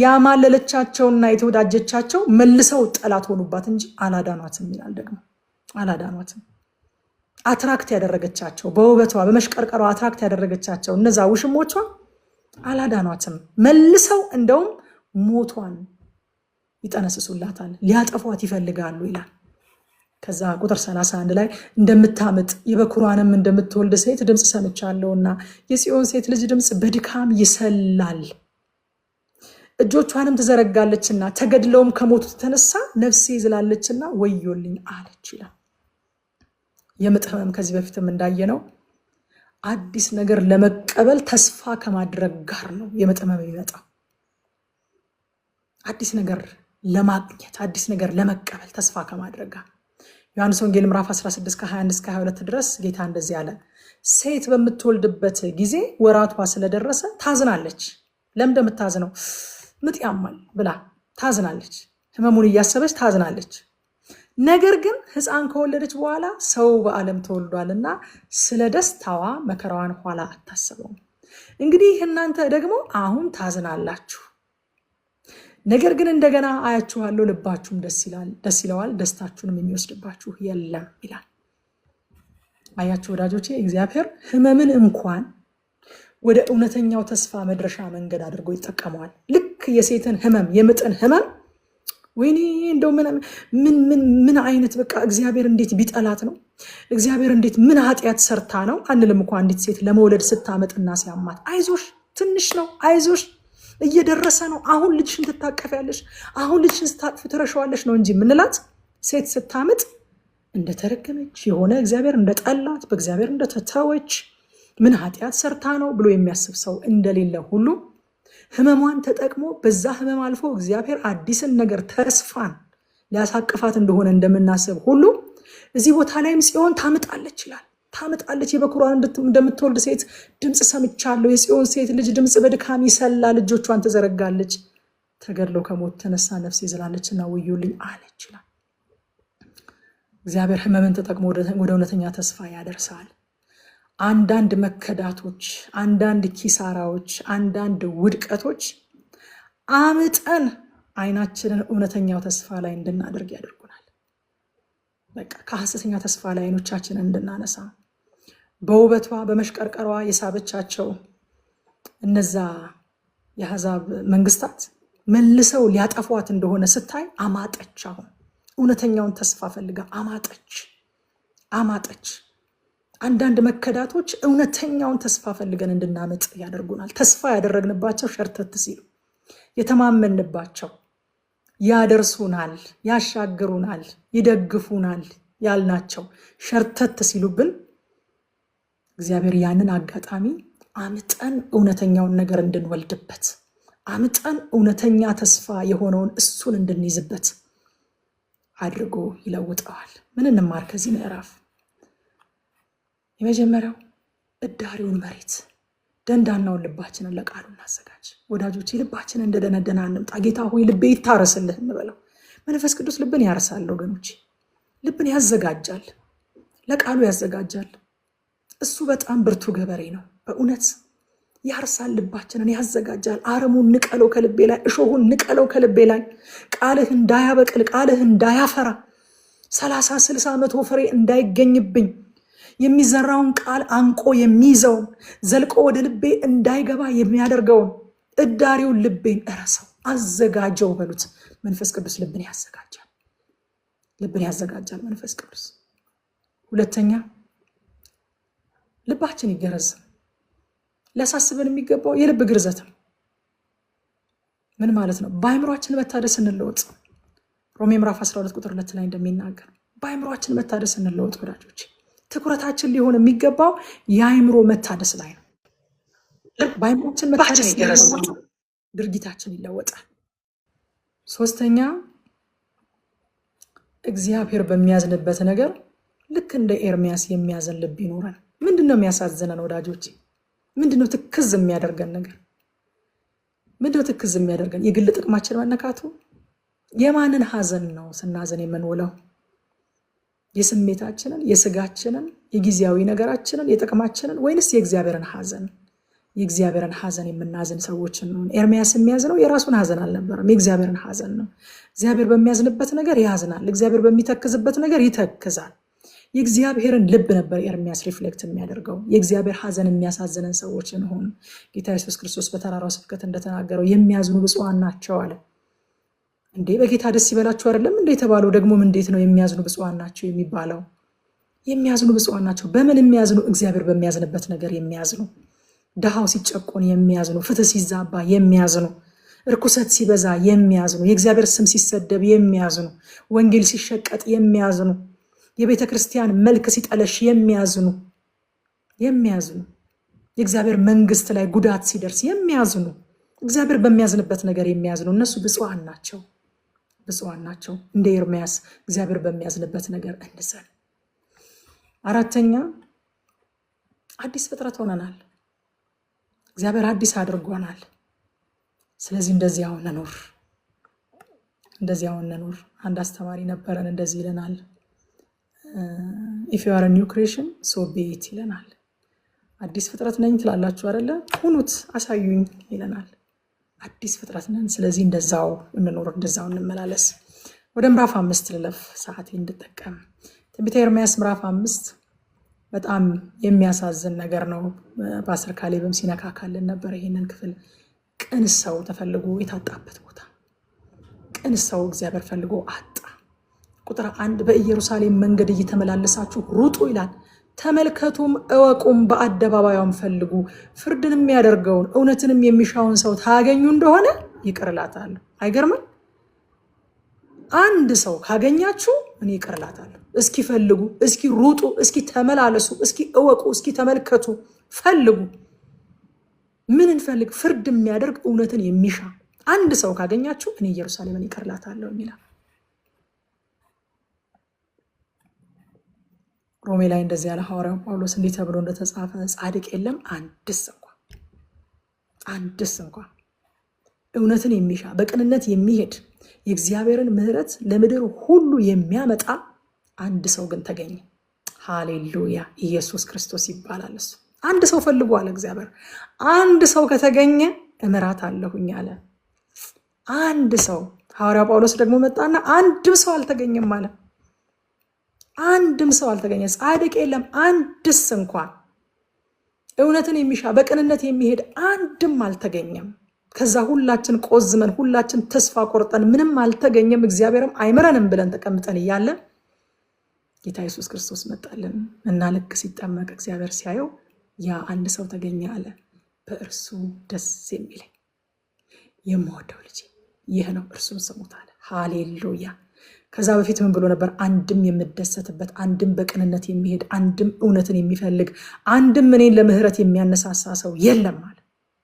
ያማለለቻቸውና የተወዳጀቻቸው መልሰው ጠላት ሆኑባት እንጂ አላዳኗትም ይላል። ደግሞ አላዳኗትም። አትራክት ያደረገቻቸው በውበቷ በመሽቀርቀሯ አትራክት ያደረገቻቸው እነዛ ውሽሞቿ አላዳኗትም። መልሰው እንደውም ሞቷን ይጠነስሱላታል፣ ሊያጠፏት ይፈልጋሉ ይላል። ከዛ ቁጥር 31 ላይ እንደምታምጥ የበኩሯንም እንደምትወልድ ሴት ድምፅ ሰምቻለሁና የጽዮን ሴት ልጅ ድምፅ በድካም ይሰላል፣ እጆቿንም ትዘረጋለችና ተገድለውም ከሞቱ ተነሳ ነፍሴ ዝላለችና ወዮልኝ አለች ይላል። የምጥ ህመም ከዚህ በፊትም እንዳየነው አዲስ ነገር ለመቀበል ተስፋ ከማድረግ ጋር ነው የምጥ ህመም የሚመጣው። አዲስ ነገር ለማግኘት አዲስ ነገር ለመቀበል ተስፋ ከማድረግ ጋር ዮሐንስ ወንጌል ምዕራፍ 16 ከ21 እስከ 22 ድረስ ጌታ እንደዚህ አለ። ሴት በምትወልድበት ጊዜ ወራቷ ስለደረሰ ታዝናለች። ለምን እንደምታዝነው? ምጥ ያማል ብላ ታዝናለች። ህመሙን እያሰበች ታዝናለች። ነገር ግን ሕፃን ከወለደች በኋላ ሰው በዓለም ተወልዷልና ስለ ደስታዋ መከራዋን ኋላ አታስበውም። እንግዲህ እናንተ ደግሞ አሁን ታዝናላችሁ፣ ነገር ግን እንደገና አያችኋለሁ፣ ልባችሁም ደስ ይለዋል፣ ደስታችሁንም የሚወስድባችሁ የለም ይላል። አያችሁ ወዳጆቼ፣ እግዚአብሔር ህመምን እንኳን ወደ እውነተኛው ተስፋ መድረሻ መንገድ አድርጎ ይጠቀመዋል። ልክ የሴትን ህመም የምጥን ህመም ወይኔ እንደው ምን አይነት በቃ እግዚአብሔር እንዴት ቢጠላት ነው? እግዚአብሔር እንዴት ምን ኃጢአት ሰርታ ነው አንልም እኮ። አንዲት ሴት ለመውለድ ስታመጥና ሲያማት አይዞሽ ትንሽ ነው፣ አይዞሽ እየደረሰ ነው፣ አሁን ልጅሽን ትታቀፊያለሽ፣ አሁን ልጅሽን ስታቅፊ ትረሻዋለሽ ነው እንጂ ምንላት ሴት ስታመጥ እንደተረገመች የሆነ እግዚአብሔር እንደጠላት በእግዚአብሔር እንደተተወች ምን ኃጢአት ሰርታ ነው ብሎ የሚያስብ ሰው እንደሌለ ሁሉ ህመሟን ተጠቅሞ በዛ ህመም አልፎ እግዚአብሔር አዲስን ነገር ተስፋን ሊያሳቅፋት እንደሆነ እንደምናስብ ሁሉ እዚህ ቦታ ላይም ጽዮን ታምጣለች ይላል። ታምጣለች፣ የበኩሯን እንደምትወልድ ሴት ድምፅ ሰምቻለሁ፣ የጽዮን ሴት ልጅ ድምፅ በድካም ይሰላል፣ እጆቿን ትዘረጋለች፣ ተገድለው ከሞት ተነሳ ነፍሴ ዝላለችና ወዮልኝ አለች ይላል። እግዚአብሔር ህመምን ተጠቅሞ ወደ እውነተኛ ተስፋ ያደርሳል። አንዳንድ መከዳቶች፣ አንዳንድ ኪሳራዎች፣ አንዳንድ ውድቀቶች አምጠን አይናችንን እውነተኛው ተስፋ ላይ እንድናደርግ ያደርጉናል። በቃ ከሐሰተኛ ተስፋ ላይ አይኖቻችንን እንድናነሳ በውበቷ በመሽቀርቀሯ የሳበቻቸው እነዛ የአሕዛብ መንግስታት መልሰው ሊያጠፏት እንደሆነ ስታይ አማጠች። አሁን እውነተኛውን ተስፋ ፈልጋ አማጠች። አንዳንድ መከዳቶች እውነተኛውን ተስፋ ፈልገን እንድናመጥ ያደርጉናል። ተስፋ ያደረግንባቸው ሸርተት ሲሉ የተማመንባቸው ያደርሱናል፣ ያሻግሩናል፣ ይደግፉናል ያልናቸው ሸርተት ሲሉብን እግዚአብሔር ያንን አጋጣሚ አምጠን እውነተኛውን ነገር እንድንወልድበት፣ አምጠን እውነተኛ ተስፋ የሆነውን እሱን እንድንይዝበት አድርጎ ይለውጠዋል። ምን እንማር ከዚህ ምዕራፍ? የመጀመሪያው እዳሪውን መሬት ደንዳናውን ልባችንን ለቃሉ እናዘጋጅ። ወዳጆች ልባችንን እንደደነደና እንምጣ። ጌታ ሆይ ልቤ ይታረስልህ እንበለው። መንፈስ ቅዱስ ልብን ያርሳል ወገኖች፣ ልብን ያዘጋጃል፣ ለቃሉ ያዘጋጃል። እሱ በጣም ብርቱ ገበሬ ነው። በእውነት ያርሳል፣ ልባችንን ያዘጋጃል። አረሙን ንቀለው ከልቤ ላይ፣ እሾሁን ንቀለው ከልቤ ላይ፣ ቃልህ እንዳያበቅል ቃልህ እንዳያፈራ 30 60 100 ፍሬ እንዳይገኝብኝ የሚዘራውን ቃል አንቆ የሚይዘውን ዘልቆ ወደ ልቤ እንዳይገባ የሚያደርገውን እዳሪውን ልቤን እረሰው፣ አዘጋጀው በሉት። መንፈስ ቅዱስ ልብን ያዘጋጃል መንፈስ ቅዱስ። ሁለተኛ ልባችን ይገረዝ። ሊያሳስበን የሚገባው የልብ ግርዘት ምን ማለት ነው? በአይምሯችን መታደስ እንለወጥ። ሮሜ ምዕራፍ 12 ቁጥር 2 ላይ እንደሚናገር በአእምሮአችን መታደስ እንለወጥ ወዳጆች። ትኩረታችን ሊሆን የሚገባው የአእምሮ መታደስ ላይ ነው። በአእምሮአችን መታደስ ድርጊታችን ይለወጣል። ሶስተኛ እግዚአብሔር በሚያዝንበት ነገር ልክ እንደ ኤርሚያስ የሚያዝን ልብ ይኖረን። ምንድነው የሚያሳዝነን ወዳጆች? ምንድነው ትክዝ የሚያደርገን ነገር? ምንድነው ትክዝ የሚያደርገን? የግል ጥቅማችን መነካቱ? የማንን ሐዘን ነው ስናዘን የምንውለው? የስሜታችንን፣ የስጋችንን፣ የጊዜያዊ ነገራችንን፣ የጥቅማችንን ወይንስ የእግዚአብሔርን ሐዘን? የእግዚአብሔርን ሐዘን የምናዝን ሰዎችን ነው። ኤርሚያስ የሚያዝነው የራሱን ሐዘን አልነበረም፣ የእግዚአብሔርን ሐዘን ነው። እግዚአብሔር በሚያዝንበት ነገር ያዝናል፣ እግዚአብሔር በሚተክዝበት ነገር ይተክዛል። የእግዚአብሔርን ልብ ነበር ኤርሚያስ ሪፍሌክት የሚያደርገው። የእግዚአብሔር ሐዘን የሚያሳዝነን ሰዎች እንሆን። ጌታ ኢየሱስ ክርስቶስ በተራራው ስብከት እንደተናገረው የሚያዝኑ ብፁዓን ናቸው አለ። እንዴ በጌታ ደስ ይበላችሁ አይደለም እንዴ የተባለው? ደግሞም እንዴት ነው የሚያዝኑ ብፁዓን ናቸው የሚባለው? የሚያዝኑ ብፁዓን ናቸው። በምን የሚያዝኑ? እግዚአብሔር በሚያዝንበት ነገር የሚያዝኑ፣ ድሃው ሲጨቆን የሚያዝኑ፣ ፍትህ ሲዛባ የሚያዝኑ፣ እርኩሰት ሲበዛ የሚያዝኑ፣ የእግዚአብሔር ስም ሲሰደብ የሚያዝኑ፣ ወንጌል ሲሸቀጥ የሚያዝኑ፣ የቤተ ክርስቲያን መልክ ሲጠለሽ የሚያዝኑ፣ የእግዚአብሔር መንግስት ላይ ጉዳት ሲደርስ የሚያዝኑ፣ እግዚአብሔር በሚያዝንበት ነገር የሚያዝኑ እነሱ ብፁዓን ናቸው። ብፁዓን ናቸው። እንደ ኤርሚያስ እግዚአብሔር በሚያዝንበት ነገር እንዘን። አራተኛ አዲስ ፍጥረት ሆነናል። እግዚአብሔር አዲስ አድርጎናል። ስለዚህ እንደዚያው እንኑር። አንድ አስተማሪ ነበረን፣ እንደዚህ ይለናል፣ if you are a new creation so be it ይለናል። አዲስ ፍጥረት ነኝ ትላላችሁ አይደለ? ሁኑት፣ አሳዩኝ ይለናል። አዲስ ፍጥረት ነን። ስለዚህ እንደዛው እንኖር፣ እንደዛው እንመላለስ። ወደ ምዕራፍ 5 ልለፍ ሰዓቴ እንድጠቀም። ትንቢተ ኤርምያስ ምዕራፍ 5 በጣም የሚያሳዝን ነገር ነው። ፓስተር ካሌብም ሲነካካልን ነበር ይሄንን ክፍል። ቅን ሰው ተፈልጎ የታጣበት ቦታ፣ ቅን ሰው እግዚአብሔር ፈልጎ አጣ። ቁጥር 1 በኢየሩሳሌም መንገድ እየተመላለሳችሁ ሩጡ ይላል። ተመልከቱም እወቁም፣ በአደባባዩም ፈልጉ፣ ፍርድንም የሚያደርገውን እውነትንም የሚሻውን ሰው ታገኙ እንደሆነ ይቅር እላታለሁ። አይገርምም? አንድ ሰው ካገኛችሁ እኔ ይቅር እላታለሁ። እስኪ ፈልጉ፣ እስኪ ሩጡ፣ እስኪ ተመላለሱ፣ እስኪ እወቁ፣ እስኪ ተመልከቱ፣ ፈልጉ። ምን እንፈልግ? ፍርድ የሚያደርግ እውነትን የሚሻ አንድ ሰው ካገኛችሁ እኔ ኢየሩሳሌምን ይቅር እላታለሁ ይላል። ሮሜ ላይ እንደዚህ ያለ ሐዋርያው ጳውሎስ እንዲህ ተብሎ እንደተጻፈ ጻድቅ የለም አንድስ እንኳ። እውነትን የሚሻ በቅንነት የሚሄድ የእግዚአብሔርን ምሕረት ለምድር ሁሉ የሚያመጣ አንድ ሰው ግን ተገኘ። ሃሌሉያ! ኢየሱስ ክርስቶስ ይባላል። እሱ አንድ ሰው ፈልጎ አለ እግዚአብሔር። አንድ ሰው ከተገኘ እምራት አለሁኝ አለ። አንድ ሰው። ሐዋርያው ጳውሎስ ደግሞ መጣና አንድም ሰው አልተገኘም አለ። አንድም ሰው አልተገኘ። ጻድቅ የለም አንድስ እንኳን። እውነትን የሚሻ በቅንነት የሚሄድ አንድም አልተገኘም። ከዛ ሁላችን ቆዝመን፣ ሁላችን ተስፋ ቆርጠን ምንም አልተገኘም፣ እግዚአብሔርም አይምረንም ብለን ተቀምጠን እያለን ጌታ ኢየሱስ ክርስቶስ መጣልን እና ልክ ሲጠመቅ እግዚአብሔር ሲያየው ያ አንድ ሰው ተገኘ አለ። በእርሱ ደስ የሚለኝ የምወደው ልጄ ይህ ነው፣ እርሱን ስሙት አለ። ሃሌሉያ! ከዛ በፊት ምን ብሎ ነበር? አንድም የምደሰትበት፣ አንድም በቅንነት የሚሄድ፣ አንድም እውነትን የሚፈልግ፣ አንድም እኔን ለምህረት የሚያነሳሳ ሰው የለም አለ።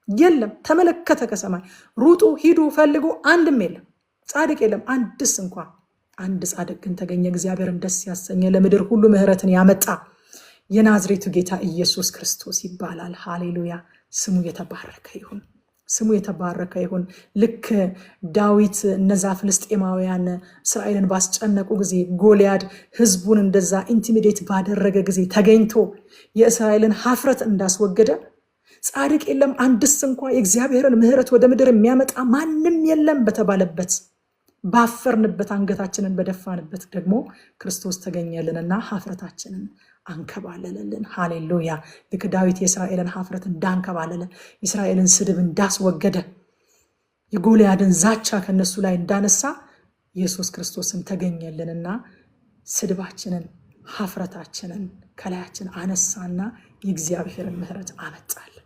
የለም። ተመለከተ ከሰማይ። ሩጡ፣ ሂዱ፣ ፈልጉ፣ አንድም የለም። ጻድቅ የለም አንድስ እንኳ። አንድ ጻድቅ ግን ተገኘ፣ እግዚአብሔርን ደስ ያሰኘ፣ ለምድር ሁሉ ምህረትን ያመጣ የናዝሬቱ ጌታ ኢየሱስ ክርስቶስ ይባላል። ሃሌሉያ! ስሙ የተባረከ ይሁን። ስሙ የተባረከ ይሁን። ልክ ዳዊት እነዛ ፍልስጤማውያን እስራኤልን ባስጨነቁ ጊዜ ጎልያድ ህዝቡን እንደዛ ኢንቲሚዴት ባደረገ ጊዜ ተገኝቶ የእስራኤልን ሀፍረት እንዳስወገደ ጻድቅ የለም አንድስ እንኳ፣ የእግዚአብሔርን ምሕረት ወደ ምድር የሚያመጣ ማንም የለም በተባለበት ባፈርንበት፣ አንገታችንን በደፋንበት ደግሞ ክርስቶስ ተገኘልንና ሀፍረታችንን አንከባለለልን። ሃሌሉያ! ልክ ዳዊት የእስራኤልን ሀፍረት እንዳንከባለለ፣ የእስራኤልን ስድብ እንዳስወገደ፣ የጎልያድን ዛቻ ከነሱ ላይ እንዳነሳ ኢየሱስ ክርስቶስን ተገኘልንና ስድባችንን፣ ሀፍረታችንን ከላያችን አነሳና የእግዚአብሔርን ምሕረት አመጣልን።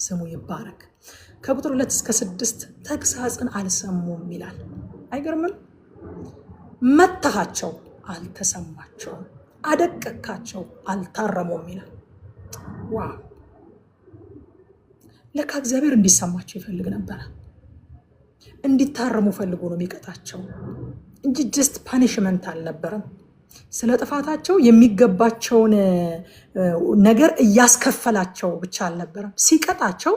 ስሙ ይባረክ። ከቁጥር 2 እስከ 6 ተግሳጽን አልሰሙም ይላል። አይገርምም? መታሃቸው አልተሰማቸውም፣ አደቀካቸው አልታረሙም ይላል። ዋው! ለካ እግዚአብሔር እንዲሰማቸው ይፈልግ ነበር። እንዲታረሙ ፈልጎ ነው የሚቀጣቸው እንጂ ጀስት ፓኒሽመንት አልነበረም። ስለ ጥፋታቸው የሚገባቸውን ነገር እያስከፈላቸው ብቻ አልነበረም። ሲቀጣቸው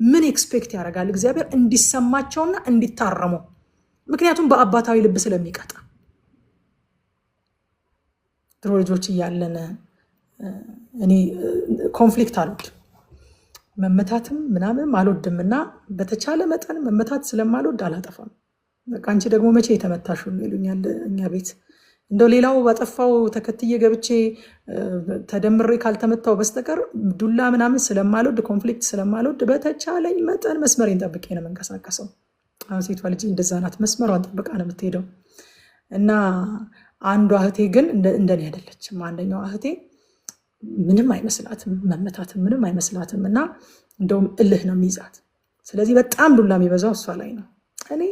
ምን ኤክስፔክት ያደርጋል እግዚአብሔር? እንዲሰማቸውና እንዲታረሙ። ምክንያቱም በአባታዊ ልብ ስለሚቀጣ። ድሮ ልጆች እያለን እኔ ኮንፍሊክት አልወድም፣ መመታትም ምናምንም አልወድም እና በተቻለ መጠን መመታት ስለማልወድ አላጠፋም። በቃ አንቺ ደግሞ መቼ የተመታሹ ይሉኛል እኛ ቤት። እንደው ሌላው ባጠፋው ተከትዬ ገብቼ ተደምሬ ካልተመታው በስተቀር ዱላ ምናምን ስለማልወድ፣ ኮንፍሊክት ስለማልወድ በተቻለኝ መጠን መስመሬን ጠብቄ ነው የምንቀሳቀሰው። አሁን ሴቷ ልጅ እንደዛ ናት፣ መስመሯን ጠብቃ ነው የምትሄደው። እና አንዷ እህቴ ግን እንደኔ አይደለችም። አንደኛው እህቴ ምንም አይመስላትም፣ መመታትም ምንም አይመስላትም እና እንደውም እልህ ነው የሚይዛት። ስለዚህ በጣም ዱላ የሚበዛው እሷ ላይ ነው። እኔ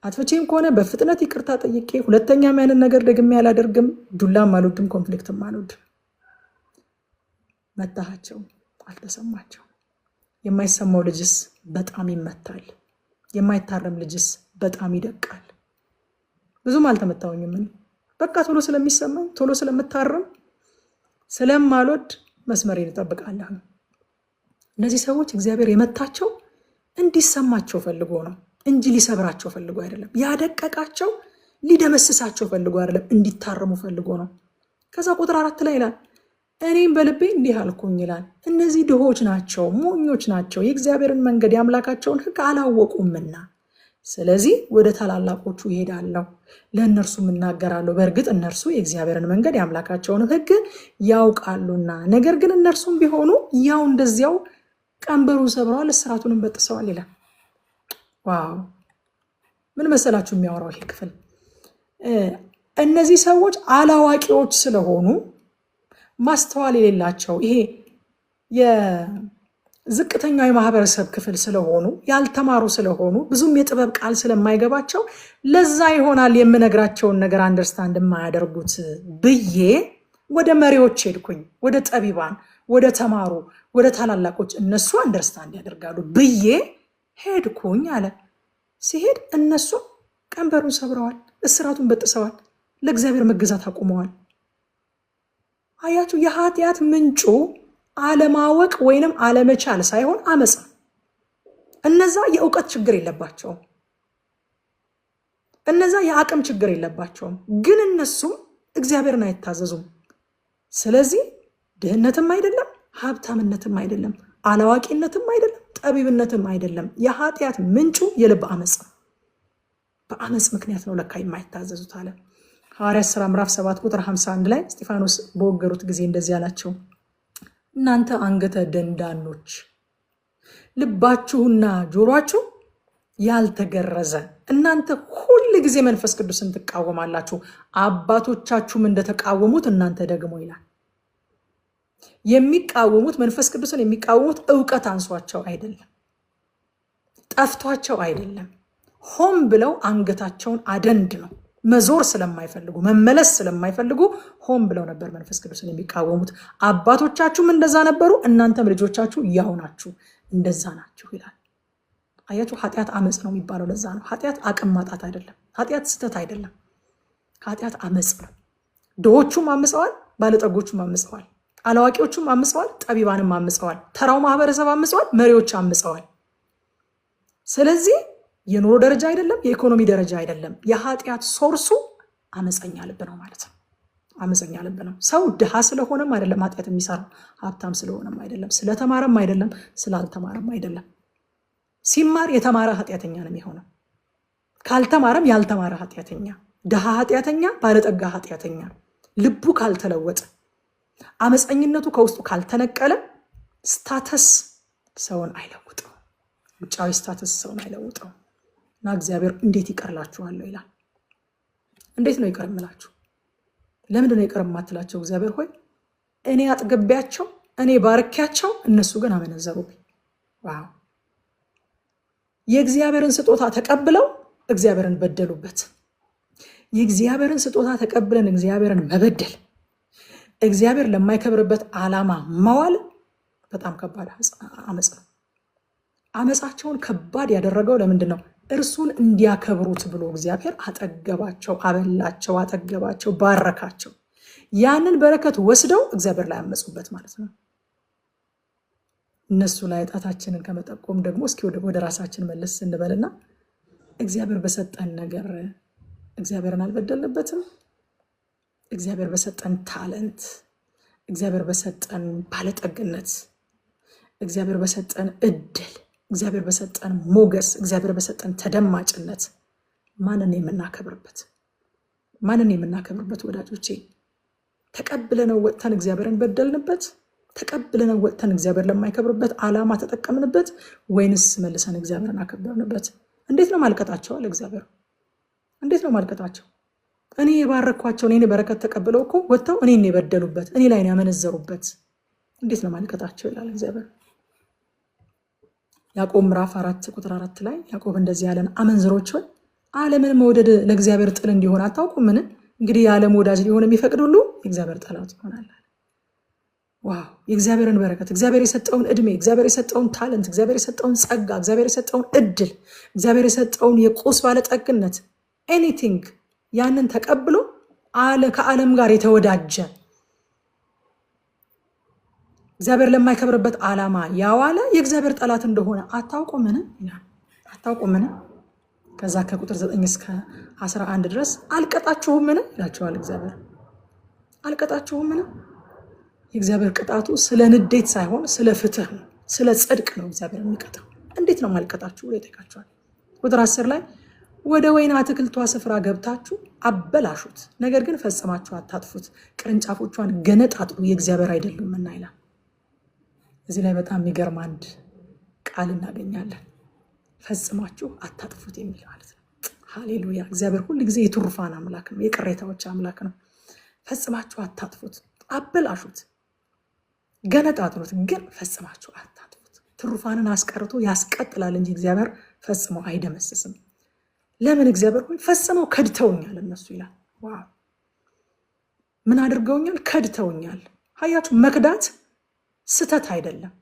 አጥፍቼም ከሆነ በፍጥነት ይቅርታ ጠይቄ ሁለተኛም ያንን ነገር ደግሜ አላደርግም። ዱላም አልወድም፣ ኮንፍሊክትም አልወድም። መታሃቸው አልተሰማቸው። የማይሰማው ልጅስ በጣም ይመታል፣ የማይታረም ልጅስ በጣም ይደቃል። ብዙም አልተመታውኝም እኔ በቃ ቶሎ ስለሚሰማኝ ቶሎ ስለምታረም ስለማልወድ መስመሬን እጠብቃለሁ። እነዚህ ሰዎች እግዚአብሔር የመታቸው እንዲሰማቸው ፈልጎ ነው እንጂ ሊሰብራቸው ፈልጎ አይደለም። ያደቀቃቸው ሊደመስሳቸው ፈልጎ አይደለም፣ እንዲታረሙ ፈልጎ ነው። ከዛ ቁጥር 4 ላይ ይላል እኔም በልቤ እንዲህ አልኩኝ ይላል፣ እነዚህ ድሆች ናቸው፣ ሞኞች ናቸው፣ የእግዚአብሔርን መንገድ የአምላካቸውን ሕግ አላወቁምና ስለዚህ ወደ ታላላቆቹ ይሄዳለሁ፣ ለእነርሱም እናገራለሁ። በእርግጥ እነርሱ የእግዚአብሔርን መንገድ የአምላካቸውን ሕግ ያውቃሉና፣ ነገር ግን እነርሱም ቢሆኑ ያው እንደዚያው ቀንበሩን ሰብረዋል፣ እስራቱንም በጥሰዋል ይላል። ዋው! ምን መሰላችሁ የሚያወራው ይሄ ክፍል? እነዚህ ሰዎች አላዋቂዎች ስለሆኑ፣ ማስተዋል የሌላቸው፣ ይሄ የዝቅተኛው የማህበረሰብ ክፍል ስለሆኑ፣ ያልተማሩ ስለሆኑ፣ ብዙም የጥበብ ቃል ስለማይገባቸው ለዛ ይሆናል የምነግራቸውን ነገር አንደርስታንድ የማያደርጉት ብዬ ወደ መሪዎች ሄድኩኝ፣ ወደ ጠቢባን፣ ወደ ተማሩ፣ ወደ ታላላቆች፣ እነሱ አንደርስታንድ ያደርጋሉ ብዬ ሄድኩኝ አለ። ሲሄድ እነሱ ቀንበሩን ሰብረዋል፣ እስራቱን በጥሰዋል፣ ለእግዚአብሔር መገዛት አቁመዋል። አያችሁ፣ የኃጢአት ምንጩ አለማወቅ ወይንም አለመቻል ሳይሆን አመፃ። እነዛ የእውቀት ችግር የለባቸውም፣ እነዛ የአቅም ችግር የለባቸውም፣ ግን እነሱም እግዚአብሔርን አይታዘዙም። ስለዚህ ድህነትም አይደለም፣ ሀብታምነትም አይደለም፣ አላዋቂነትም አይደለም፣ ጠቢብነትም አይደለም። የኃጢአት ምንጩ የልብ አመፅ። በአመፅ ምክንያት ነው ለካ የማይታዘዙት አለ። ሐዋርያት ሥራ ምዕራፍ 7 ቁጥር 51 ላይ እስጢፋኖስ በወገሩት ጊዜ እንደዚህ አላቸው፣ እናንተ አንገተ ደንዳኖች፣ ልባችሁና ጆሮአችሁ ያልተገረዘ እናንተ ሁል ጊዜ መንፈስ ቅዱስን ትቃወማላችሁ፣ አባቶቻችሁም እንደተቃወሙት እናንተ ደግሞ ይላል። የሚቃወሙት መንፈስ ቅዱስን የሚቃወሙት እውቀት አንሷቸው አይደለም፣ ጠፍቷቸው አይደለም፣ ሆም ብለው አንገታቸውን አደንድ ነው። መዞር ስለማይፈልጉ መመለስ ስለማይፈልጉ ሆም ብለው ነበር መንፈስ ቅዱስን የሚቃወሙት። አባቶቻችሁም እንደዛ ነበሩ፣ እናንተም ልጆቻችሁ ያው ናችሁ፣ እንደዛ ናችሁ ይላል። አያችሁ፣ ኃጢአት አመፅ ነው የሚባለው ለዛ ነው። ኃጢአት አቅም ማጣት አይደለም፣ ኃጢአት ስተት አይደለም፣ ኃጢአት አመፅ ነው። ድሆቹም አምፀዋል፣ ባለጠጎቹም አምፀዋል፣ አላዋቂዎቹም አምፀዋል፣ ጠቢባንም አምፀዋል፣ ተራው ማህበረሰብ አምፀዋል፣ መሪዎች አምፀዋል። ስለዚህ የኑሮ ደረጃ አይደለም፣ የኢኮኖሚ ደረጃ አይደለም፣ የኃጢአት ሶርሱ አመፀኛ ልብ ነው ማለት ነው። አመፀኛ ልብ ነው። ሰው ድሃ ስለሆነም አይደለም ኃጢአት የሚሰራው፣ ሀብታም ስለሆነም አይደለም፣ ስለተማረም አይደለም፣ ስላልተማረም አይደለም። ሲማር የተማረ ኃጢአተኛ ነው የሚሆነው፣ ካልተማረም ያልተማረ ኃጢአተኛ፣ ድሃ ኃጢአተኛ፣ ባለጠጋ ኃጢአተኛ። ልቡ ካልተለወጠ፣ አመፀኝነቱ ከውስጡ ካልተነቀለ ስታተስ ሰውን አይለውጠው፣ ውጫዊ ስታተስ ሰውን አይለውጠው። እና እግዚአብሔር እንዴት ይቀርላችኋለሁ ይላል። እንዴት ነው ይቀር የምላችሁ? ለምንድን ነው ይቀር የማትላቸው? እግዚአብሔር ሆይ እኔ አጥግቤያቸው፣ እኔ ባርኪያቸው፣ እነሱ ግን አመነዘሩብኝ። ዋው! የእግዚአብሔርን ስጦታ ተቀብለው እግዚአብሔርን በደሉበት። የእግዚአብሔርን ስጦታ ተቀብለን እግዚአብሔርን መበደል፣ እግዚአብሔር ለማይከብርበት ዓላማ ማዋል በጣም ከባድ አመጽ ነው። አመጻቸውን ከባድ ያደረገው ለምንድን ነው? እርሱን እንዲያከብሩት ብሎ እግዚአብሔር አጠገባቸው፣ አበላቸው፣ አጠገባቸው፣ ባረካቸው። ያንን በረከት ወስደው እግዚአብሔር ላይ አመጹበት ማለት ነው። እነሱ ላይ ጣታችንን ከመጠቆም ደግሞ እስኪ ወደ ራሳችን መለስ እንበልና እግዚአብሔር በሰጠን ነገር እግዚአብሔርን አልበደልንበትም? እግዚአብሔር በሰጠን ታለንት፣ እግዚአብሔር በሰጠን ባለጠግነት፣ እግዚአብሔር በሰጠን እድል፣ እግዚአብሔር በሰጠን ሞገስ፣ እግዚአብሔር በሰጠን ተደማጭነት ማንን የምናከብርበት? ማንን የምናከብርበት? ወዳጆቼ ተቀብለነው ወጥተን እግዚአብሔርን በደልንበት? ተቀብለነው ወጥተን እግዚአብሔር ለማይከብርበት ዓላማ ተጠቀምንበት? ወይንስ መልሰን እግዚአብሔርን አከበርንበት? እንዴት ነው ማልቀጣቸው? አለ እግዚአብሔር። እንዴት ነው ማልቀጣቸው? እኔ የባረኳቸው እኔ በረከት ተቀብለው እኮ ወጥተው እኔን የበደሉበት፣ እኔ ላይ ያመነዘሩበት፣ እንዴት ነው ማልቀጣቸው? ይላል እግዚአብሔር። ያዕቆብ ምዕራፍ 4 ቁጥር 4 ላይ ያዕቆብ እንደዚህ ያለን፣ አመንዝሮች ሆይ ዓለምን መውደድ ለእግዚአብሔር ጥል እንዲሆን አታውቁምን? እንግዲህ የዓለም ወዳጅ ሊሆን የሚፈቅድ ሁሉ የእግዚአብሔር ጠላት ይሆናል። ዋው! የእግዚአብሔርን በረከት፣ እግዚአብሔር የሰጠውን እድሜ፣ እግዚአብሔር የሰጠውን ታለንት፣ እግዚአብሔር የሰጠውን ጸጋ፣ እግዚአብሔር የሰጠውን እድል፣ እግዚአብሔር የሰጠውን የቁስ ባለጠግነት ኤኒቲንግ ያንን ተቀብሎ ከዓለም ጋር የተወዳጀ እግዚአብሔር ለማይከብርበት ዓላማ ያዋለ የእግዚአብሔር ጠላት እንደሆነ አታውቁምን? አታውቁምን? ከዛ ከቁጥር 9 እስከ 11 ድረስ አልቀጣችሁምን ይላቸዋል እግዚአብሔር። አልቀጣችሁምን? የእግዚአብሔር ቅጣቱ ስለ ንዴት ሳይሆን ስለ ፍትህ ነው፣ ስለ ጽድቅ ነው እግዚአብሔር የሚቀጣው። እንዴት ነው ማልቀጣችሁ ብሎ ይጠይቃቸዋል። ቁጥር 10 ላይ ወደ ወይን አትክልቷ ስፍራ ገብታችሁ አበላሹት፣ ነገር ግን ፈጽማችሁ አታጥፉት፣ ቅርንጫፎቿን ገነጣጥሉ፣ የእግዚአብሔር አይደሉምና ይላል። እዚህ ላይ በጣም የሚገርም አንድ ቃል እናገኛለን። ፈጽማችሁ አታጥፉት የሚል ማለት ነው። ሃሌሉያ! እግዚአብሔር ሁል ጊዜ የትሩፋን አምላክ ነው፣ የቅሬታዎች አምላክ ነው። ፈጽማችሁ አታጥፉት፣ አበላሹት፣ ገነጣጥሉት፣ ግን ፈጽማችሁ አታጥፉት። ትሩፋንን አስቀርቶ ያስቀጥላል እንጂ እግዚአብሔር ፈጽሞ አይደመስስም። ለምን? እግዚአብሔር ሆይ ፈጽመው ከድተውኛል እነሱ ይላል። ዋው! ምን አድርገውኛል? ከድተውኛል። ሀያችሁ መክዳት ስተት አይደለም።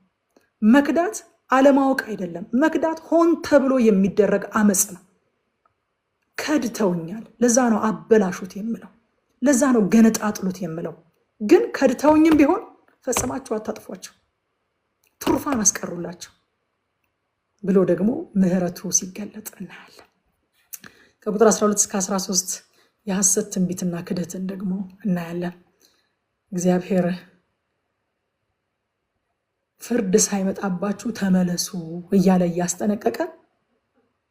መክዳት አለማወቅ አይደለም። መክዳት ሆን ተብሎ የሚደረግ አመጽ ነው። ከድተውኛል። ለዛ ነው አበላሹት የምለው፣ ለዛ ነው ገነጣጥሉት የምለው። ግን ከድተውኝም ቢሆን ፈጽማችሁ አታጥፏቸው፣ ትሩፋን አስቀሩላቸው ብሎ ደግሞ ምህረቱ ሲገለጥ እናያለን። ከቁጥር 12 እስከ 13 የሐሰት ትንቢትና ክደትን ደግሞ እናያለን። እግዚአብሔር ፍርድ ሳይመጣባችሁ ተመለሱ እያለ እያስጠነቀቀ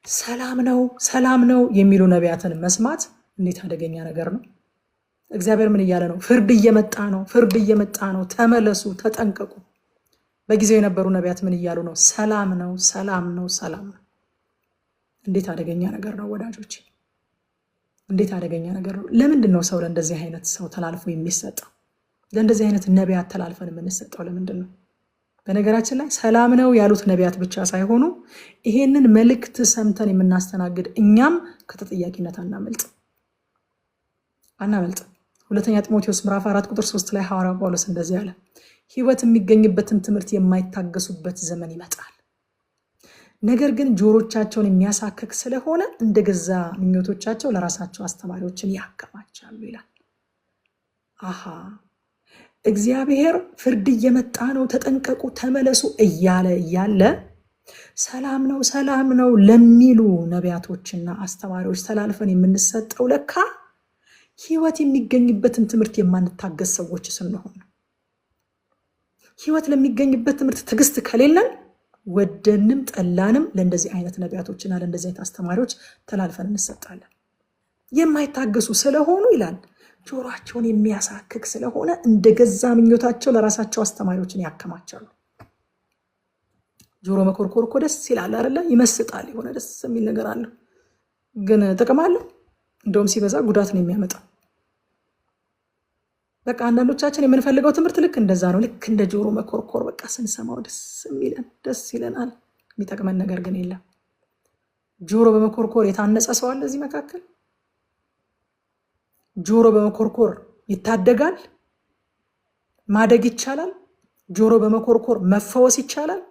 ሰላም ነው ሰላም ነው የሚሉ ነቢያትን መስማት እንዴት አደገኛ ነገር ነው። እግዚአብሔር ምን እያለ ነው? ፍርድ እየመጣ ነው፣ ፍርድ እየመጣ ነው፣ ተመለሱ፣ ተጠንቀቁ። በጊዜው የነበሩ ነቢያት ምን እያሉ ነው? ሰላም ነው ሰላም ነው ሰላም ነው። እንዴት አደገኛ ነገር ነው ወዳጆች፣ እንዴት አደገኛ ነገር ነው። ለምንድን ነው ሰው ለእንደዚህ አይነት ሰው ተላልፎ የሚሰጠው? ለእንደዚህ አይነት ነቢያት ተላልፈን የምንሰጠው ለምንድን ነው? በነገራችን ላይ ሰላም ነው ያሉት ነቢያት ብቻ ሳይሆኑ ይሄንን መልእክት ሰምተን የምናስተናግድ እኛም ከተጠያቂነት አናመልጥ። ሁለተኛ ጢሞቴዎስ ምዕራፍ 4 ቁጥር 3 ላይ ሐዋርያው ጳውሎስ እንደዚህ አለ፣ ሕይወት የሚገኝበትን ትምህርት የማይታገሱበት ዘመን ይመጣል፣ ነገር ግን ጆሮቻቸውን የሚያሳክክ ስለሆነ እንደገዛ ምኞቶቻቸው ለራሳቸው አስተማሪዎችን ያከማቻሉ ይላል። አሃ እግዚአብሔር ፍርድ እየመጣ ነው፣ ተጠንቀቁ፣ ተመለሱ እያለ ሰላም ነው ሰላም ነው ለሚሉ ነቢያቶችና አስተማሪዎች ተላልፈን የምንሰጠው ለካ ሕይወት የሚገኝበትን ትምህርት የማንታገስ ሰዎች ስንሆን፣ ሕይወት ለሚገኝበት ትምህርት ትዕግስት ከሌለን ወደንም ጠላንም ለእንደዚህ አይነት ነቢያቶችና ለእንደዚህ አይነት አስተማሪዎች ተላልፈን እንሰጣለን። የማይታገሱ ስለሆኑ ይላል፣ ጆሮአቸውን የሚያሳክክ ስለሆነ እንደገዛ ምኞታቸው ለራሳቸው አስተማሪዎችን ያከማቻሉ። ጆሮ መኮርኮር እኮ ደስ ይላል አይደለ? ይመስጣል፣ የሆነ ደስ የሚል ነገር አለው፣ ግን ጥቅም አለው? እንደውም ሲበዛ ጉዳት ነው የሚያመጣው። በቃ አንዳንዶቻችን የምንፈልገው ትምህርት ልክ እንደዛ ነው፣ ልክ እንደ ጆሮ መኮርኮር። በቃ ስንሰማው ደስ ይለናል፣ የሚጠቅመን ነገር ግን የለም። ጆሮ በመኮርኮር የታነጸ ሰው አለ እዚህ መካከል? ጆሮ በመኮርኮር ይታደጋል? ማደግ ይቻላል? ጆሮ በመኮርኮር መፈወስ ይቻላል?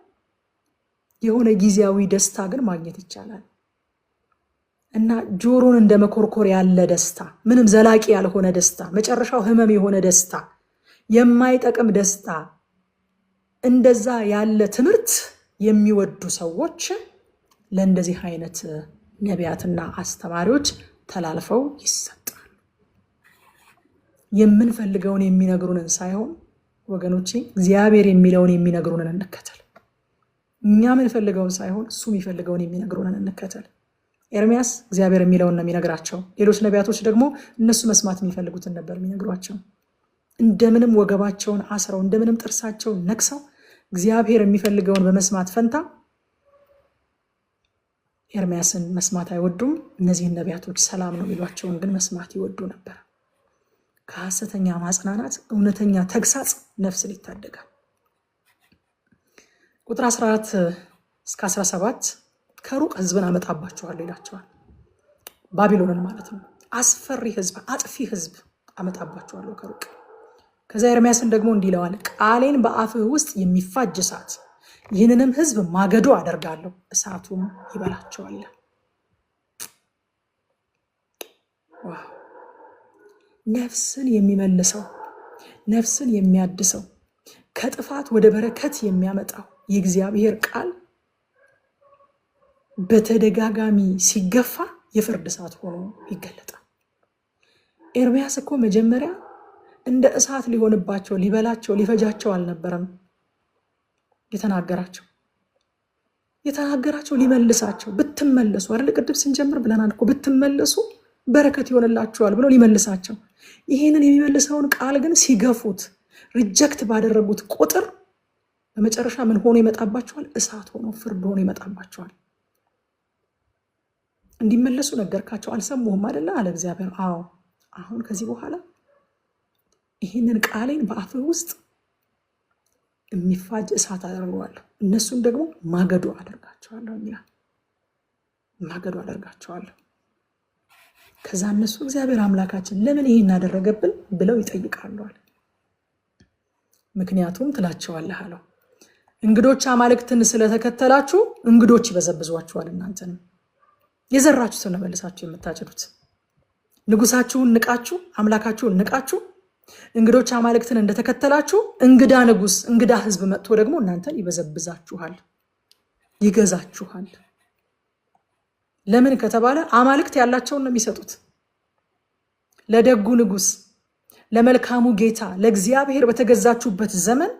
የሆነ ጊዜያዊ ደስታ ግን ማግኘት ይቻላል። እና ጆሮን እንደ መኮርኮር ያለ ደስታ፣ ምንም ዘላቂ ያልሆነ ደስታ፣ መጨረሻው ህመም የሆነ ደስታ፣ የማይጠቅም ደስታ፣ እንደዛ ያለ ትምህርት የሚወዱ ሰዎች ለእንደዚህ አይነት ነቢያትና አስተማሪዎች ተላልፈው ይሰጣሉ። የምንፈልገውን የሚነግሩንን ሳይሆን ወገኖቼ እግዚአብሔር የሚለውን የሚነግሩንን እንከተል። እኛ የምንፈልገውን ሳይሆን እሱ የሚፈልገውን የሚነግሩንን እንከተል። ኤርሚያስ እግዚአብሔር የሚለውን ነው የሚነግራቸው። ሌሎች ነቢያቶች ደግሞ እነሱ መስማት የሚፈልጉትን ነበር የሚነግሯቸው። እንደምንም ወገባቸውን አስረው እንደምንም ጥርሳቸውን ነክሰው እግዚአብሔር የሚፈልገውን በመስማት ፈንታ ኤርሚያስን መስማት አይወዱም። እነዚህን ነቢያቶች ሰላም ነው የሚሏቸውን ግን መስማት ይወዱ ነበር። ከሐሰተኛ ማጽናናት እውነተኛ ተግሳጽ ነፍስን ይታደጋል። ቁጥር 14 እስከ 17 ከሩቅ ህዝብን አመጣባችኋለሁ ይላቸዋል። ባቢሎንን ማለት ነው። አስፈሪ ህዝብ፣ አጥፊ ህዝብ አመጣባችኋለሁ ከሩቅ። ከዛ ኤርሚያስን ደግሞ እንዲህ ይለዋል፣ ቃሌን በአፍህ ውስጥ የሚፋጅ እሳት፣ ይህንንም ህዝብ ማገዶ አደርጋለሁ፣ እሳቱም ይበላቸዋል። ነፍስን የሚመልሰው፣ ነፍስን የሚያድሰው፣ ከጥፋት ወደ በረከት የሚያመጣው የእግዚአብሔር ቃል በተደጋጋሚ ሲገፋ የፍርድ እሳት ሆኖ ይገለጣል። ኤርሚያስ እኮ መጀመሪያ እንደ እሳት ሊሆንባቸው፣ ሊበላቸው፣ ሊፈጃቸው አልነበረም የተናገራቸው ሊመልሳቸው፣ ብትመለሱ አይደል ቅድም ስንጀምር ብለናል እኮ ብትመለሱ በረከት ይሆንላችኋል ብሎ ሊመልሳቸው። ይህንን የሚመልሰውን ቃል ግን ሲገፉት፣ ሪጀክት ባደረጉት ቁጥር በመጨረሻ ምን ሆኖ ይመጣባቸዋል? እሳት ሆኖ ፍርድ ሆኖ ይመጣባቸዋል። እንዲመለሱ ነገርካቸው፣ አልሰሙህም አይደለ አለ እግዚአብሔር። አዎ አሁን ከዚህ በኋላ ይህንን ቃሌን በአፍህ ውስጥ የሚፋጅ እሳት አደርገዋለሁ፣ እነሱን ደግሞ ማገዶ አደርጋቸዋለሁ ይላል። ማገዶ አደርጋቸዋለሁ። ከዛ እነሱ እግዚአብሔር አምላካችን ለምን ይሄን አደረገብን ብለው ይጠይቃሉ። ምክንያቱም ትላቸዋለህ አለው፣ እንግዶች አማልክትን ስለተከተላችሁ እንግዶች ይበዘብዟችኋል። እናንተንም የዘራችሁትን ነው መልሳችሁ የምታጭዱት። ንጉሳችሁን ንቃችሁ፣ አምላካችሁን ንቃችሁ፣ እንግዶች አማልክትን እንደተከተላችሁ እንግዳ ንጉስ፣ እንግዳ ህዝብ መጥቶ ደግሞ እናንተን ይበዘብዛችኋል፣ ይገዛችኋል። ለምን ከተባለ አማልክት ያላቸውን ነው የሚሰጡት። ለደጉ ንጉስ፣ ለመልካሙ ጌታ፣ ለእግዚአብሔር በተገዛችሁበት ዘመን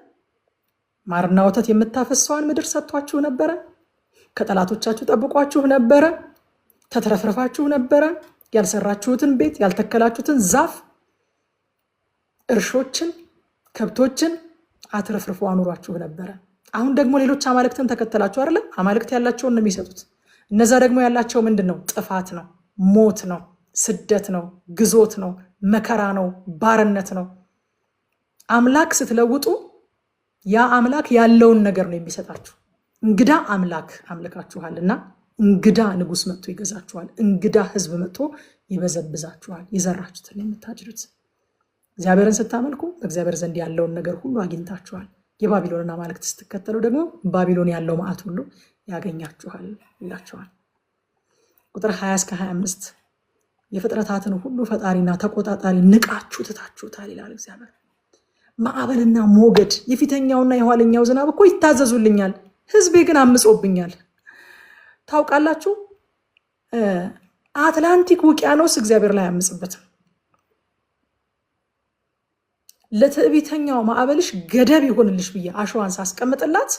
ማርና ወተት የምታፈሰዋን ምድር ሰጥቷችሁ ነበረ። ከጠላቶቻችሁ ጠብቋችሁ ነበረ። ተትረፍረፋችሁ ነበረ። ያልሰራችሁትን ቤት፣ ያልተከላችሁትን ዛፍ፣ እርሾችን፣ ከብቶችን አትረፍርፎ አኑሯችሁ ነበረ። አሁን ደግሞ ሌሎች አማልክትን ተከተላችሁ አይደለ? አማልክት ያላቸውን ነው የሚሰጡት። እነዛ ደግሞ ያላቸው ምንድን ነው? ጥፋት ነው፣ ሞት ነው፣ ስደት ነው፣ ግዞት ነው፣ መከራ ነው፣ ባርነት ነው። አምላክ ስትለውጡ ያ አምላክ ያለውን ነገር ነው የሚሰጣችሁ። እንግዳ አምላክ አምልካችኋልና እንግዳ ንጉስ መጥቶ ይገዛችኋል። እንግዳ ህዝብ መጥቶ ይበዘብዛችኋል። የዘራችሁትን የምታጭዱት። እግዚአብሔርን ስታመልኩ በእግዚአብሔር ዘንድ ያለውን ነገር ሁሉ አግኝታችኋል። የባቢሎንን አማልክት ስትከተሉ ደግሞ ባቢሎን ያለው መዓት ሁሉ ያገኛችኋል ይላቸዋል። ቁጥር 20 እስከ 25 የፍጥረታትን ሁሉ ፈጣሪና ተቆጣጣሪ ንቃችሁ ትታችሁታል ይላል እግዚአብሔር። ማዕበልና ሞገድ፣ የፊተኛውና የኋለኛው ዝናብ እኮ ይታዘዙልኛል፣ ህዝቤ ግን አምጾብኛል። ታውቃላችሁ አትላንቲክ ውቅያኖስ እግዚአብሔር ላይ አያምጽበትም። ለትዕቢተኛው ማዕበልሽ ገደብ ይሆንልሽ ብዬ አሸዋን ሳስቀምጥላት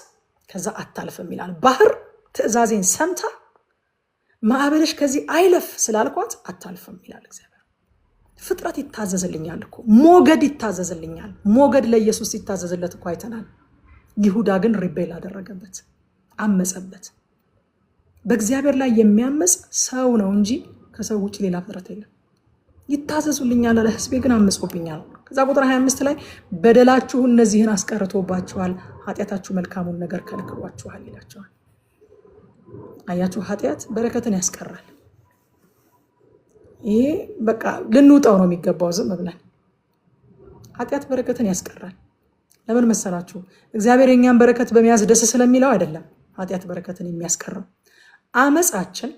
ከዛ አታልፍም ይላል። ባህር ትእዛዜን ሰምታ ማዕበልሽ ከዚህ አይለፍ ስላልኳት አታልፍም ይላል እግዚአብሔር። ፍጥረት ይታዘዝልኛል እኮ፣ ሞገድ ይታዘዝልኛል። ሞገድ ለኢየሱስ ሲታዘዝለት እኮ አይተናል። ይሁዳ ግን ሪቤል አደረገበት፣ አመፀበት። በእግዚአብሔር ላይ የሚያመፅ ሰው ነው እንጂ ከሰው ውጭ ሌላ ፍጥረት የለም። ይታዘዙልኛል አለ፣ ህዝቤ ግን አመፆብኛል። ከዛ ቁጥር 25 ላይ በደላችሁ እነዚህን አስቀርቶባችኋል፣ ኃጢአታችሁ መልካሙን ነገር ከልክሏችኋል ይላቸዋል። አያችሁ፣ ኃጢአት በረከትን ያስቀራል። ይሄ በቃ ልንውጣው ነው የሚገባው ዝም ብለን። ኃጢአት በረከትን ያስቀራል። ለምን መሰላችሁ? እግዚአብሔር የኛን በረከት በመያዝ ደስ ስለሚለው አይደለም ኃጢአት በረከትን የሚያስቀረው። አመፃችን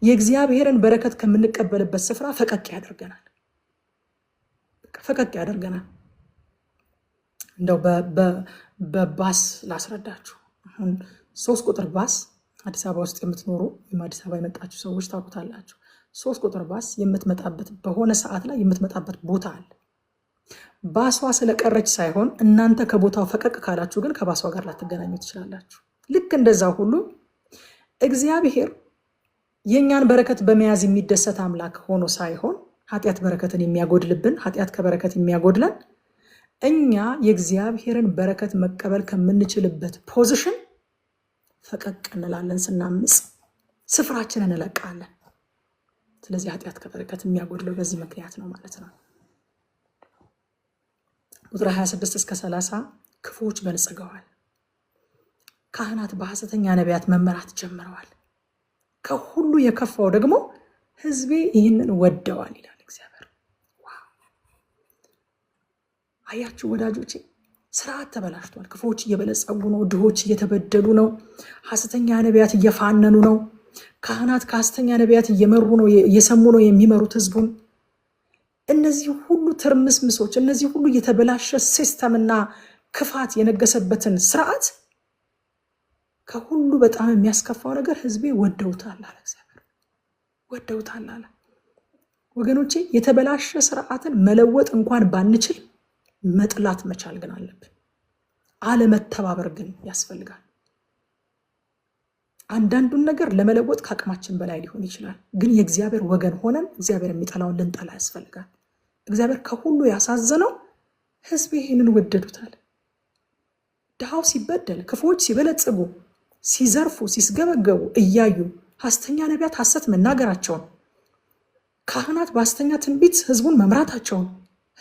የእግዚአብሔርን በረከት ከምንቀበልበት ስፍራ ፈቀቅ ያደርገናል። ፈቀቅ ያደርገናል። እንደው በባስ ላስረዳችሁ። አሁን 3 ቁጥር ባስ አዲስ አበባ ውስጥ የምትኖሩ ወይም አዲስ አበባ የመጣችሁ ሰዎች ታውቁታላችሁ። 3 ቁጥር ባስ የምትመጣበት በሆነ ሰዓት ላይ የምትመጣበት ቦታ አለ። ባሷ ስለቀረች ሳይሆን እናንተ ከቦታው ፈቀቅ ካላችሁ ግን ከባሷ ጋር ላትገናኙ ትችላላችሁ። ልክ እንደዛ ሁሉ እግዚአብሔር የኛን በረከት በመያዝ የሚደሰት አምላክ ሆኖ ሳይሆን ኃጢአት በረከትን የሚያጎድልብን፣ ኃጢአት ከበረከት የሚያጎድለን፣ እኛ የእግዚአብሔርን በረከት መቀበል ከምንችልበት ፖዚሽን ፈቀቅ እንላለን። ስናምፅ ስፍራችንን እንለቃለን። ስለዚህ ኃጢአት ከበረከት የሚያጎድለው በዚህ ምክንያት ነው ማለት ነው። ቁጥር 26 እስከ 30 ክፉዎች በልጽገዋል፣ ካህናት በሐሰተኛ ነቢያት መመራት ጀምረዋል፣ ከሁሉ የከፋው ደግሞ ሕዝቤ ይህንን ወደዋል ይላል እግዚአብሔር። አያችሁ ወዳጆቼ፣ ስርዓት ተበላሽቷል። ክፉዎች እየበለጸጉ ነው፣ ድሆች እየተበደሉ ነው፣ ሐሰተኛ ነቢያት እየፋነኑ ነው፣ ካህናት ከሐሰተኛ ነቢያት እየመሩ ነው፣ እየሰሙ ነው የሚመሩት ሕዝቡን። እነዚህ ሁሉ ትርምስምሶች፣ እነዚህ ሁሉ የተበላሸ ሲስተምና ክፋት የነገሰበትን ስርዓት ከሁሉ በጣም የሚያስከፋው ነገር ሕዝቤ ወደውታል አለ እግዚአብሔር። ወደውታል አለ። ወገኖቼ የተበላሸ ስርዓትን መለወጥ እንኳን ባንችል መጥላት መቻል ግን አለብን። አለመተባበር ግን ያስፈልጋል። አንዳንዱን ነገር ለመለወጥ ከአቅማችን በላይ ሊሆን ይችላል። ግን የእግዚአብሔር ወገን ሆነን እግዚአብሔር የሚጠላውን ልንጠላ ያስፈልጋል። እግዚአብሔር ከሁሉ ያሳዘነው ሕዝቤ ይህንን ወደዱታል። ድሃው ሲበደል፣ ክፉዎች ሲበለጽጉ፣ ሲዘርፉ፣ ሲስገበገቡ እያዩ ሐሰተኛ ነቢያት ሐሰት መናገራቸውን፣ ካህናት በሐሰተኛ ትንቢት ሕዝቡን መምራታቸውን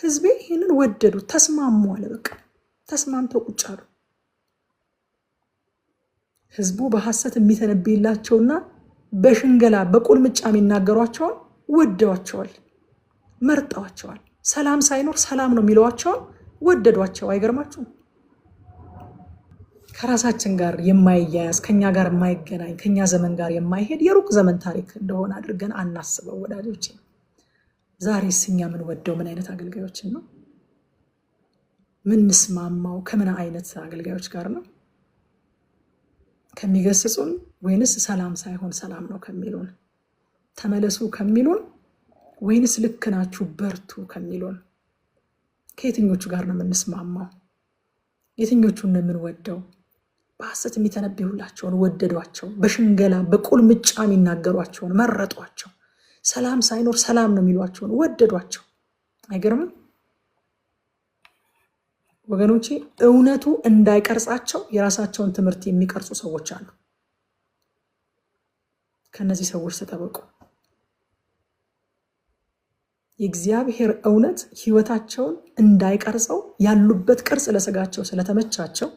ሕዝቤ ይህንን ወደዱ፣ ተስማሙ አለ። በቃ ተስማምተው ቁጭ አሉ። ሕዝቡ በሐሰት የሚተነብይላቸውና በሽንገላ በቁልምጫ የሚናገሯቸውን ወደዋቸዋል፣ መርጠዋቸዋል። ሰላም ሳይኖር ሰላም ነው የሚለዋቸውን ወደዷቸው። አይገርማችሁም? ከራሳችን ጋር የማይያያዝ ከኛ ጋር የማይገናኝ ከኛ ዘመን ጋር የማይሄድ የሩቅ ዘመን ታሪክ እንደሆነ አድርገን አናስበው ወዳጆች። ዛሬስ እኛ ምን ወደው ምን አይነት አገልጋዮችን ነው ምንስማማው? ከምን አይነት አገልጋዮች ጋር ነው? ከሚገስጹን ወይንስ ሰላም ሳይሆን ሰላም ነው ከሚሉን? ተመለሱ ከሚሉን ወይንስ ልክ ናችሁ በርቱ ከሚሉን? ከየትኞቹ ጋር ነው የምንስማማው? የትኞቹን ነው የምንወደው? በሐሰት የሚተነብዩላቸውን ወደዷቸው፣ በሽንገላ በቁልምጫ የሚናገሯቸውን መረጧቸው፣ ሰላም ሳይኖር ሰላም ነው የሚሏቸውን ወደዷቸው። አይገርምም ወገኖቼ? እውነቱ እንዳይቀርጻቸው የራሳቸውን ትምህርት የሚቀርጹ ሰዎች አሉ። ከነዚህ ሰዎች ተጠበቁ። የእግዚአብሔር እውነት ህይወታቸውን እንዳይቀርጸው ያሉበት ቅርጽ ለስጋቸው ስለተመቻቸው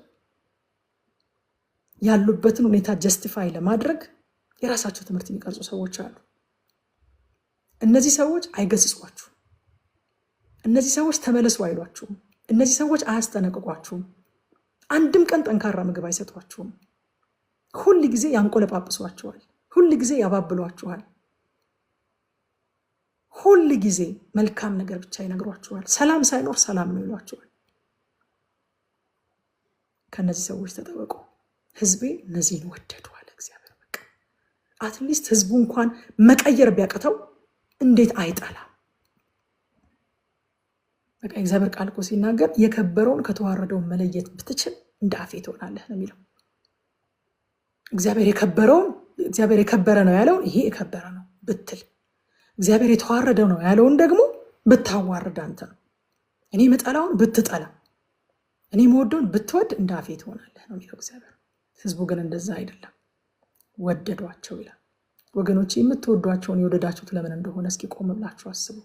ያሉበትን ሁኔታ ጀስቲፋይ ለማድረግ የራሳቸው ትምህርት የሚቀርጹ ሰዎች አሉ። እነዚህ ሰዎች አይገስጿችሁ። እነዚህ ሰዎች ተመለሱ አይሏችሁም። እነዚህ ሰዎች አያስጠነቅቋችሁም። አንድም ቀን ጠንካራ ምግብ አይሰጧችሁም። ሁል ጊዜ ያንቆለጳጵሷችኋል። ሁል ጊዜ ያባብሏችኋል። ሁል ጊዜ መልካም ነገር ብቻ ይነግሯችኋል። ሰላም ሳይኖር ሰላም ነው ይሏችኋል። ከነዚህ ሰዎች ተጠበቁ። ህዝቤ እነዚህን ወደዷል እግዚአብሔር። በቃ አትሊስት ህዝቡ እንኳን መቀየር ቢያቅተው እንዴት አይጠላ? በቃ እግዚአብሔር ቃል እኮ ሲናገር የከበረውን ከተዋረደውን መለየት ብትችል እንደ አፌ ትሆናለህ ነው የሚለው። እግዚአብሔር የከበረ ነው ያለውን ይሄ የከበረ ነው ብትል፣ እግዚአብሔር የተዋረደው ነው ያለውን ደግሞ ብታዋርድ አንተ ነው። እኔ መጠላውን ብትጠላ፣ እኔ መወደውን ብትወድ እንደ አፌ ትሆናለህ ነው የሚለው እግዚአብሔር። ህዝቡ ግን እንደዛ አይደለም፣ ወደዷቸው ይላል። ወገኖች የምትወዷቸውን የወደዳችሁት ለምን እንደሆነ እስኪ ቆም ብላችሁ አስቡ።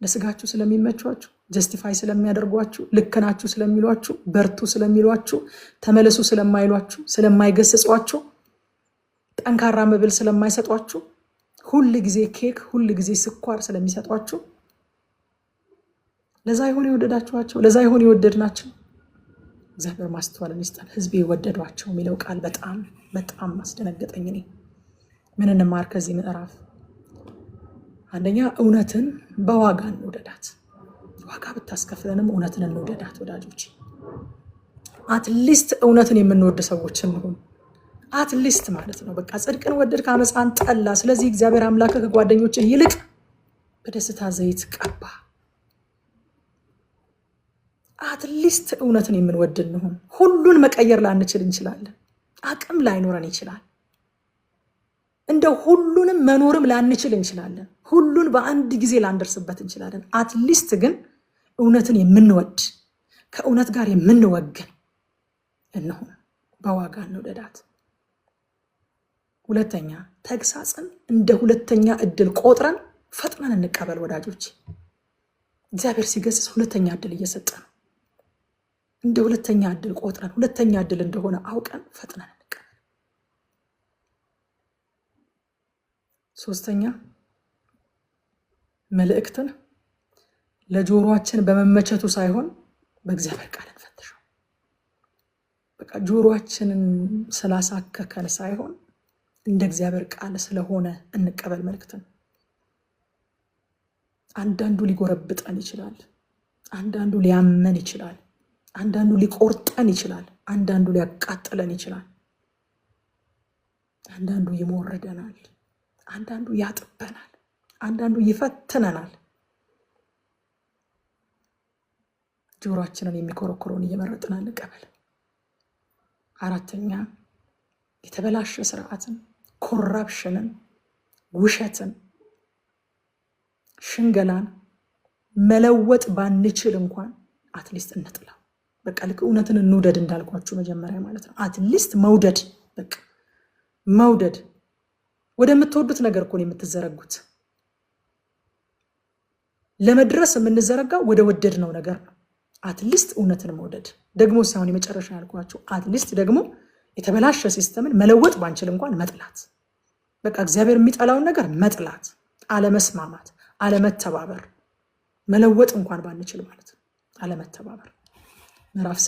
ለስጋችሁ ስለሚመቿችሁ፣ ጀስቲፋይ ስለሚያደርጓችሁ፣ ልክ ናችሁ ስለሚሏችሁ፣ በርቱ ስለሚሏችሁ፣ ተመለሱ ስለማይሏችሁ፣ ስለማይገስጿችሁ፣ ጠንካራ መብል ስለማይሰጧችሁ፣ ሁል ጊዜ ኬክ፣ ሁል ጊዜ ስኳር ስለሚሰጧችሁ ለዛ ይሆን የወደዳችኋቸው፣ ለዛ ይሆን የወደድናቸው። እግዚአብሔር ማስተዋልን ይስጠን። ሕዝቤ የወደዷቸው የሚለው ቃል በጣም በጣም አስደነገጠኝ። እኔ ምን እንማር ከዚህ ምዕራፍ? አንደኛ እውነትን በዋጋ እንውደዳት። ዋጋ ብታስከፍለንም እውነትን እንውደዳት ወዳጆች። አትሊስት እውነትን የምንወድ ሰዎች እንሁን። አትሊስት ማለት ነው። በቃ ጽድቅን ወደድክ አመፃን ጠላ። ስለዚህ እግዚአብሔር አምላክ ከጓደኞችህ ይልቅ በደስታ ዘይት ቀባ። አትሊስት እውነትን የምንወድ እንሁን። ሁሉን መቀየር ላንችል እንችላለን። አቅም ላይኖረን ይችላል። እንደ ሁሉንም መኖርም ላንችል እንችላለን። ሁሉን በአንድ ጊዜ ላንደርስበት እንችላለን። አትሊስት ግን እውነትን የምንወድ ከእውነት ጋር የምንወግን እንሁን። በዋጋ እንውደዳት። ሁለተኛ ተግሳጽን እንደ ሁለተኛ እድል ቆጥረን ፈጥነን እንቀበል ወዳጆች። እግዚአብሔር ሲገስጽ ሁለተኛ እድል እየሰጠ ነው። እንደ ሁለተኛ እድል ቆጥረን ሁለተኛ እድል እንደሆነ አውቀን ፈጥነን እንቀበል። ሶስተኛ መልእክትን ለጆሮአችን በመመቸቱ ሳይሆን በእግዚአብሔር ቃል እንፈትሸው። በቃ ጆሮአችንን ስላሳከከን ሳይሆን እንደ እግዚአብሔር ቃል ስለሆነ እንቀበል መልእክትን። አንዳንዱ ሊጎረብጠን ይችላል። አንዳንዱ ሊያመን ይችላል። አንዳንዱ ሊቆርጠን ይችላል። አንዳንዱ ሊያቃጥለን ይችላል። አንዳንዱ ይሞርደናል። አንዳንዱ ያጥበናል። አንዳንዱ ይፈትነናል። ጆሮአችንን የሚኮረኮረውን እየመረጥን እንቀበል። አራተኛ የተበላሸ ስርዓትን፣ ኮራፕሽንን፣ ውሸትን፣ ሽንገላን መለወጥ ባንችል እንኳን አትሊስት እንጥላው። በቃ ልክ እውነትን እንውደድ እንዳልኳችሁ መጀመሪያ ማለት ነው። አትሊስት መውደድ፣ በቃ መውደድ። ወደምትወዱት ነገር እኮ ነው የምትዘረጉት። ለመድረስ የምንዘረጋው ወደ ወደድነው ነገር ነው። አትሊስት እውነትን መውደድ ደግሞ ሳይሆን የመጨረሻ ያልኳችሁ አትሊስት ደግሞ የተበላሸ ሲስተምን መለወጥ ባንችል እንኳን መጥላት። በቃ እግዚአብሔር የሚጠላውን ነገር መጥላት፣ አለመስማማት፣ አለመተባበር፣ መለወጥ እንኳን ባንችል ማለት ነው። አለመተባበር። ምዕራፍ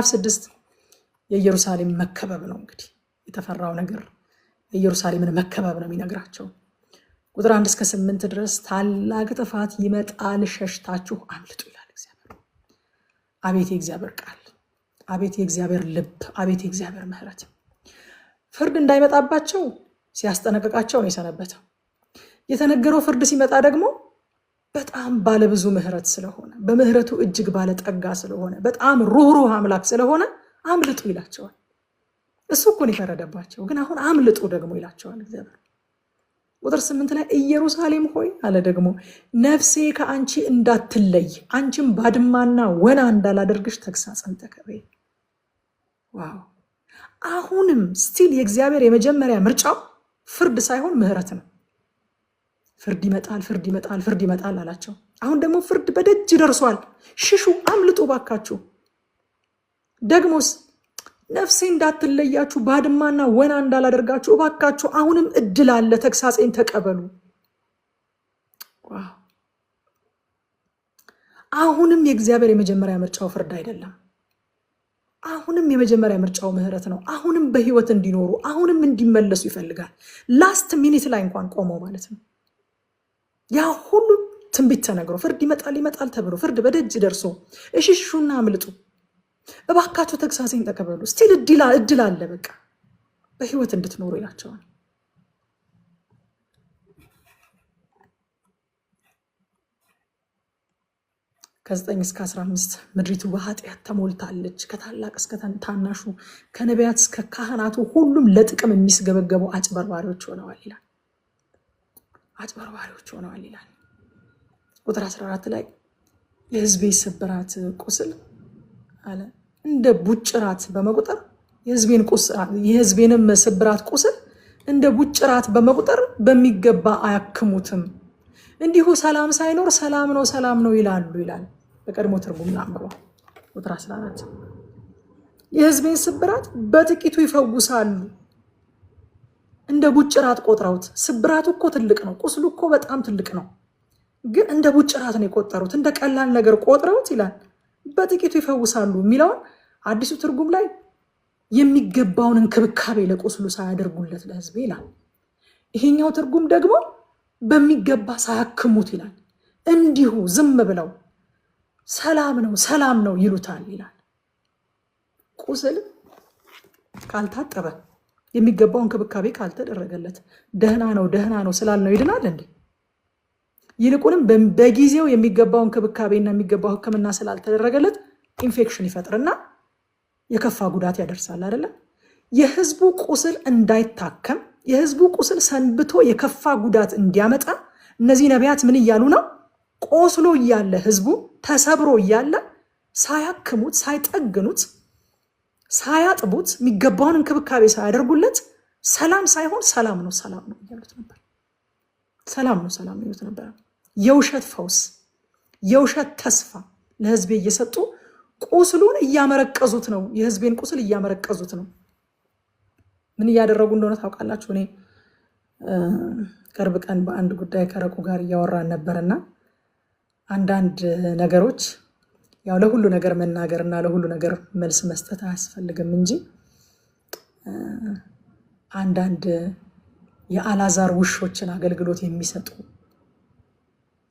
6 የኢየሩሳሌም መከበብ ነው። እንግዲህ የተፈራው ነገር የኢየሩሳሌምን መከበብ ነው የሚነግራቸው። ቁጥር 1 እስከ 8 ድረስ ታላቅ ጥፋት ይመጣል፣ ሸሽታችሁ አምልጡ ይላል እግዚአብሔር። አቤት የእግዚአብሔር ቃል፣ አቤት የእግዚአብሔር ልብ፣ አቤት የእግዚአብሔር ምሕረት። ፍርድ እንዳይመጣባቸው ሲያስጠነቅቃቸው ነው የሰነበተው። የተነገረው ፍርድ ሲመጣ ደግሞ በጣም ባለብዙ ምሕረት ስለሆነ፣ በምሕረቱ እጅግ ባለጠጋ ስለሆነ፣ በጣም ሩህሩህ አምላክ ስለሆነ አምልጡ ይላቸዋል። እሱ እኮ ነው የፈረደባቸው፣ ግን አሁን አምልጡ ደግሞ ይላቸዋል እግዚአብሔር። ቁጥር 8 ላይ ኢየሩሳሌም ሆይ አለ ደግሞ ነፍሴ ከአንቺ እንዳትለይ አንቺም ባድማና ወና እንዳላደርግሽ ተግሳጽን ተቀበይ። ዋው! አሁንም ስቲል የእግዚአብሔር የመጀመሪያ ምርጫው ፍርድ ሳይሆን ምሕረት ነው። ፍርድ ይመጣል፣ ፍርድ ይመጣል፣ ፍርድ ይመጣል አላቸው። አሁን ደግሞ ፍርድ በደጅ ደርሷል፣ ሽሹ፣ አምልጡ ባካችሁ። ደግሞስ ነፍሴ እንዳትለያችሁ ባድማና ወና እንዳላደርጋችሁ እባካችሁ አሁንም እድል አለ፣ ተግሳጼን ተቀበሉ። ዋው! አሁንም የእግዚአብሔር የመጀመሪያ ምርጫው ፍርድ አይደለም። አሁንም የመጀመሪያ ምርጫው ምሕረት ነው። አሁንም በህይወት እንዲኖሩ፣ አሁንም እንዲመለሱ ይፈልጋል። ላስት ሚኒት ላይ እንኳን ቆመው ማለት ነው። ያ ሁሉ ትንቢት ተነግሮ ፍርድ ይመጣል ይመጣል ተብሎ ፍርድ በደጅ ደርሶ እሽሹና አምልጡ እባካችሁ ተግሳጼን ተቀበሉ። ስቲል እድል አለ፣ በቃ በህይወት እንድትኖሩ ይላቸዋል። ከ9 እስከ 15 ምድሪቱ በኃጢአት ተሞልታለች፣ ከታላቅ እስከ ታናሹ፣ ከነቢያት እስከ ካህናቱ ሁሉም ለጥቅም የሚስገበገቡ አጭበርባሪዎች ሆነዋል ይላል። አጭበርባሪዎች ሆነዋል ይላል። ቁጥር 14 ላይ የህዝቤ ስብራት ቁስል አለ እንደ ቡጭራት በመቁጠር የህዝቤንም ስብራት ቁስል እንደ ቡጭራት በመቁጠር በሚገባ አያክሙትም። እንዲሁ ሰላም ሳይኖር ሰላም ነው ይላሉ ይላል። በቀድሞ ትርጉም ላምረው ቁጥር 14 የህዝቤን ስብራት በጥቂቱ ይፈውሳሉ። እንደ ቡጭራት ቆጥረውት። ስብራቱ እኮ ትልቅ ነው፣ ቁስሉ እኮ በጣም ትልቅ ነው። ግን እንደ ቡጭራት ነው የቆጠሩት፣ እንደ ቀላል ነገር ቆጥረውት ይላል በጥቂቱ ይፈውሳሉ የሚለውን አዲሱ ትርጉም ላይ የሚገባውን እንክብካቤ ለቁስሉ ሳያደርጉለት ለሕዝቤ ይላል። ይሄኛው ትርጉም ደግሞ በሚገባ ሳያክሙት ይላል። እንዲሁ ዝም ብለው ሰላም ነው ሰላም ነው ይሉታል ይላል። ቁስል ካልታጠበ የሚገባው እንክብካቤ ካልተደረገለት ደህና ነው ስላልነው ይድናል እንዴ? ይልቁንም በጊዜው የሚገባው እንክብካቤና የሚገባው ሕክምና ስላልተደረገለት ኢንፌክሽን ይፈጥርና የከፋ ጉዳት ያደርሳል አይደለም? የህዝቡ ቁስል እንዳይታከም፣ የህዝቡ ቁስል ሰንብቶ የከፋ ጉዳት እንዲያመጣ እነዚህ ነቢያት ምን እያሉ ነው? ቆስሎ እያለ ህዝቡ ተሰብሮ እያለ ሳያክሙት፣ ሳይጠግኑት፣ ሳያጥቡት፣ የሚገባውን እንክብካቤ ሳያደርጉለት ሰላም ሳይሆን ሰላም ነው እያሉት ነበር። ሰላም ነው ይሉት ነበር። የውሸት ፈውስ፣ የውሸት ተስፋ ለህዝቤ እየሰጡ ቁስሉን እያመረቀዙት ነው። የህዝቤን ቁስል እያመረቀዙት ነው። ምን እያደረጉ እንደሆነ ታውቃላችሁ? እኔ ቅርብ ቀን በአንድ ጉዳይ ከረቁ ጋር እያወራን ነበርና አንዳንድ ነገሮች ያው ለሁሉ ነገር መናገርና ለሁሉ ነገር መልስ መስጠት አያስፈልግም እንጂ አንዳንድ የአላዛር ውሾችን አገልግሎት የሚሰጡ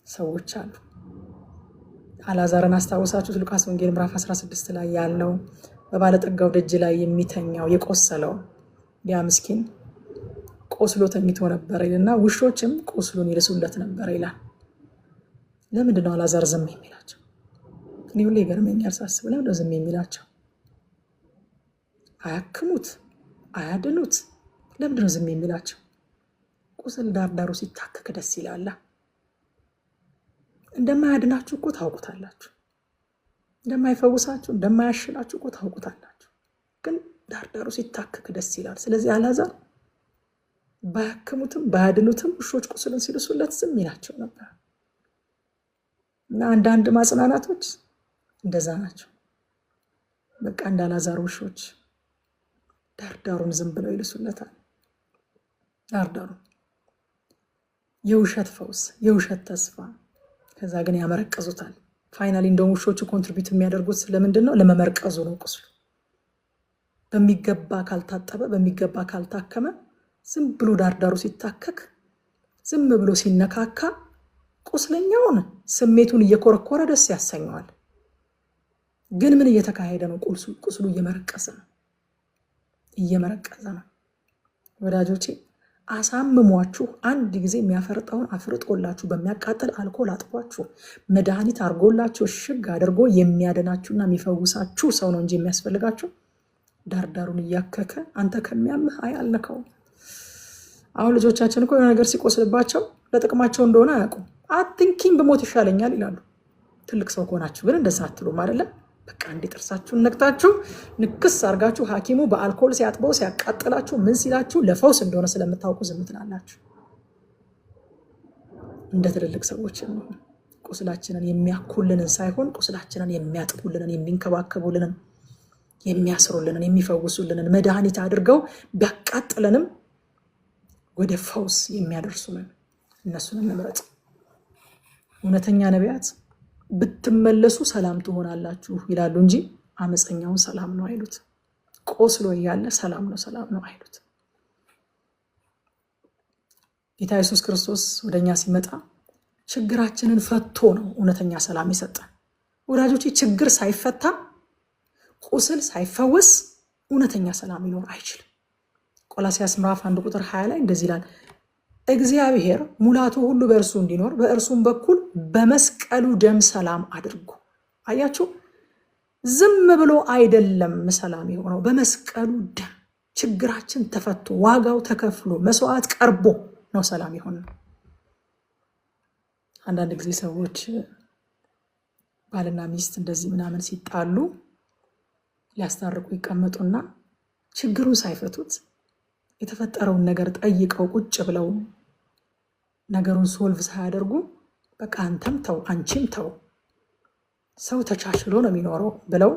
ሰዎች አሉ። አላዛርን አስታወሳችሁት? ሉቃስ ወንጌል ምዕራፍ 16 ላይ ያለው በባለጠጋው ደጅ ላይ የሚተኛው የቆሰለው ያ ምስኪን ቆስሎ ተኝቶ ነበር ይልና ውሾችም ቆስሉን ይልሱለት ነበር ይላል። ለምንድን ነው አላዛር ዝም የሚላቸው? እኔ ሁሌ ይገርመኛል ሳስብ። ለምንድን ዝም የሚላቸው? አያክሙት፣ አያድኑት። ለምንድን ነው ዝም የሚላቸው? ቁስል ዳርዳሩ ሲታከክ ደስ ይላል። እንደማያድናችሁ እኮ ታውቁታላችሁ። እንደማይፈውሳችሁ፣ እንደማያሽላችሁ እኮ ታውቁታላችሁ። ግን ዳርዳሩ ሲታከክ ደስ ይላል። ስለዚህ አላዛር ባያክሙትም ባያድኑትም ውሾች ቁስልን ሲልሱለት ዝም ይላቸው ነበር። እና አንዳንድ ማጽናናቶች እንደዛ ናቸው። በቃ እንደ አላዛር ውሾች ዳርዳሩን ዝም ብለው ይልሱለታል። ዳርዳሩን የውሸት ፈውስ፣ የውሸት ተስፋ፣ ከዛ ግን ያመረቀዙታል። ፋይናሊ እንደውም ውሾቹ ኮንትሪቢዩት የሚያደርጉት ለምንድን ነው? ለመመርቀዙ ነው። ቁስሉ በሚገባ ካልታጠበ፣ በሚገባ ካልታከመ፣ ዝም ብሎ ዳርዳሩ ሲታከክ፣ ዝም ብሎ ሲነካካ ቁስለኛውን ስሜቱን እየኮረኮረ ደስ ያሰኘዋል። ግን ምን እየተካሄደ ነው? ቁስሉ እየመረቀዘ ነው፣ እየመረቀዘ ነው። ወዳጆቼ አሳምሟችሁ አንድ ጊዜ የሚያፈርጠውን አፍርጦላችሁ በሚያቃጥል አልኮል አጥፏችሁ መድኃኒት አድርጎላችሁ እሽግ አድርጎ የሚያድናችሁና የሚፈውሳችሁ ሰው ነው እንጂ የሚያስፈልጋችሁ ዳርዳሩን እያከከ አንተ ከሚያምህ አይ አልነካውም። አሁን ልጆቻችን እኮ የሆነ ነገር ሲቆስልባቸው ለጥቅማቸው እንደሆነ አያውቁም። አትንኪም ብሞት ይሻለኛል ይላሉ። ትልቅ ሰው ከሆናችሁ ግን እንደዛ አትሉም አይደለም? በቃ እንዴ ጥርሳችሁን ነክታችሁ ንክስ አድርጋችሁ ሐኪሙ በአልኮል ሲያጥበው ሲያቃጥላችሁ ምን ሲላችሁ ለፈውስ እንደሆነ ስለምታውቁ ዝም ትላላችሁ። እንደ ትልልቅ ሰዎች ነው። ቁስላችንን የሚያኩልንን ሳይሆን ቁስላችንን የሚያጥቡልንን፣ የሚንከባከቡልንን፣ የሚያስሩልንን፣ የሚፈውሱልንን መድኃኒት አድርገው ቢያቃጥለንም ወደ ፈውስ የሚያደርሱንን እነሱን እንምረጥ። እውነተኛ ነቢያት ብትመለሱ ሰላም ትሆናላችሁ ይላሉ እንጂ አመፀኛውን ሰላም ነው አይሉት። ቆስሎ እያለ ሰላም ነው አይሉት። ጌታ ኢየሱስ ክርስቶስ ወደኛ ሲመጣ ችግራችንን ፈቶ ነው እውነተኛ ሰላም የሰጠን። ወዳጆቼ ችግር ሳይፈታ፣ ቁስል ሳይፈወስ እውነተኛ ሰላም ሊኖር አይችልም። ቆላስይስ ምዕራፍ 1 ቁጥር 20 ላይ እንደዚህ ይላል፣ እግዚአብሔር ሙላቱ ሁሉ በእርሱ እንዲኖር በእርሱም በኩል በመስቀሉ ደም ሰላም አድርጉ። አያችሁ፣ ዝም ብሎ አይደለም ሰላም የሆነው፣ በመስቀሉ ደም ችግራችን ተፈቶ ዋጋው ተከፍሎ መስዋዕት ቀርቦ ነው ሰላም የሆነው። አንዳንድ ጊዜ ሰዎች ባልና ሚስት እንደዚህ ምናምን ሲጣሉ ሊያስታርቁ ይቀመጡና ችግሩን ሳይፈቱት የተፈጠረውን ነገር ጠይቀው ቁጭ ብለው ነገሩን ሶልቭ ሳያደርጉ በቃ አንተም ተው አንቺም ተው ሰው ተቻችሎ ነው የሚኖረው ብለው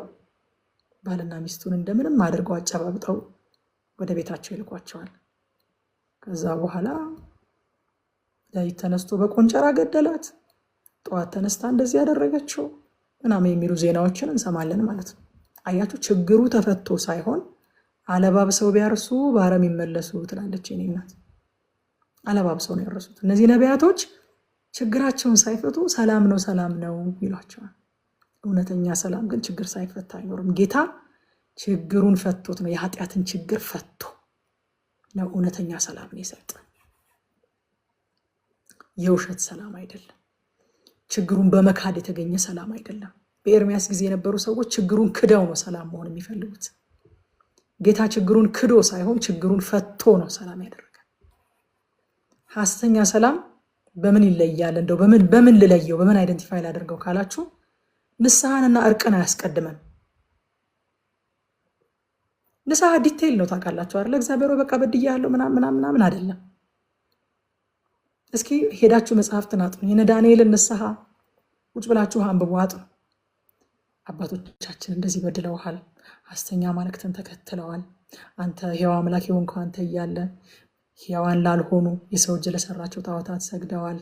ባልና ሚስቱን እንደምንም አድርገው አጨባብጠው ወደ ቤታቸው ይልኳቸዋል። ከዛ በኋላ ዳዊት ተነስቶ በቆንጨራ ገደላት፣ ጠዋት ተነስታ እንደዚህ ያደረገችው ምናምን የሚሉ ዜናዎችን እንሰማለን ማለት ነው። አያችሁ፣ ችግሩ ተፈቶ ሳይሆን አለባብሰው ቢያርሱ በአረም ይመለሱ ትላለች የኔ እናት። አለባብሰው ነው ያረሱት። እነዚህ ነቢያቶች ችግራቸውን ሳይፈቱ ሰላም ነው ይሏቸዋል። እውነተኛ ሰላም ግን ችግር ሳይፈታ አይኖርም። ጌታ ችግሩን ፈቶት ነው፣ የኃጢአትን ችግር ፈቶ ነው እውነተኛ ሰላም ነው የሰጠ። የውሸት ሰላም አይደለም። ችግሩን በመካድ የተገኘ ሰላም አይደለም። በኤርሚያስ ጊዜ የነበሩ ሰዎች ችግሩን ክደው ነው ሰላም መሆን የሚፈልጉት። ጌታ ችግሩን ክዶ ሳይሆን ችግሩን ፈቶ ነው ሰላም ያደረገ። ሐሰተኛ ሰላም በምን ይለያል? እንደው በምን ልለየው፣ በምን አይደንቲፋይ ላደርገው ካላችሁ ንስሐንና እርቅን አያስቀድመን። ንስሐ ዲቴይል ነው ታውቃላችሁ አይደል? እግዚአብሔር በቃ በድያለሁ ምናምን አይደለም። እስኪ ሄዳችሁ መጽሐፍትን አጥኑ። የነ ዳንኤልን ንስሐ ቁጭ ብላችሁ አንብቡ፣ አጥኑ። አባቶቻችን እንደዚህ በድለውሃል፣ ሐሰተኛ አማልክትን ተከትለዋል፣ አንተ ሕያው አምላክ የሆንከው አንተ እያለ ሕያዋን ላልሆኑ የሰው እጅ ለሰራቸው ጣዖታት ሰግደዋል፣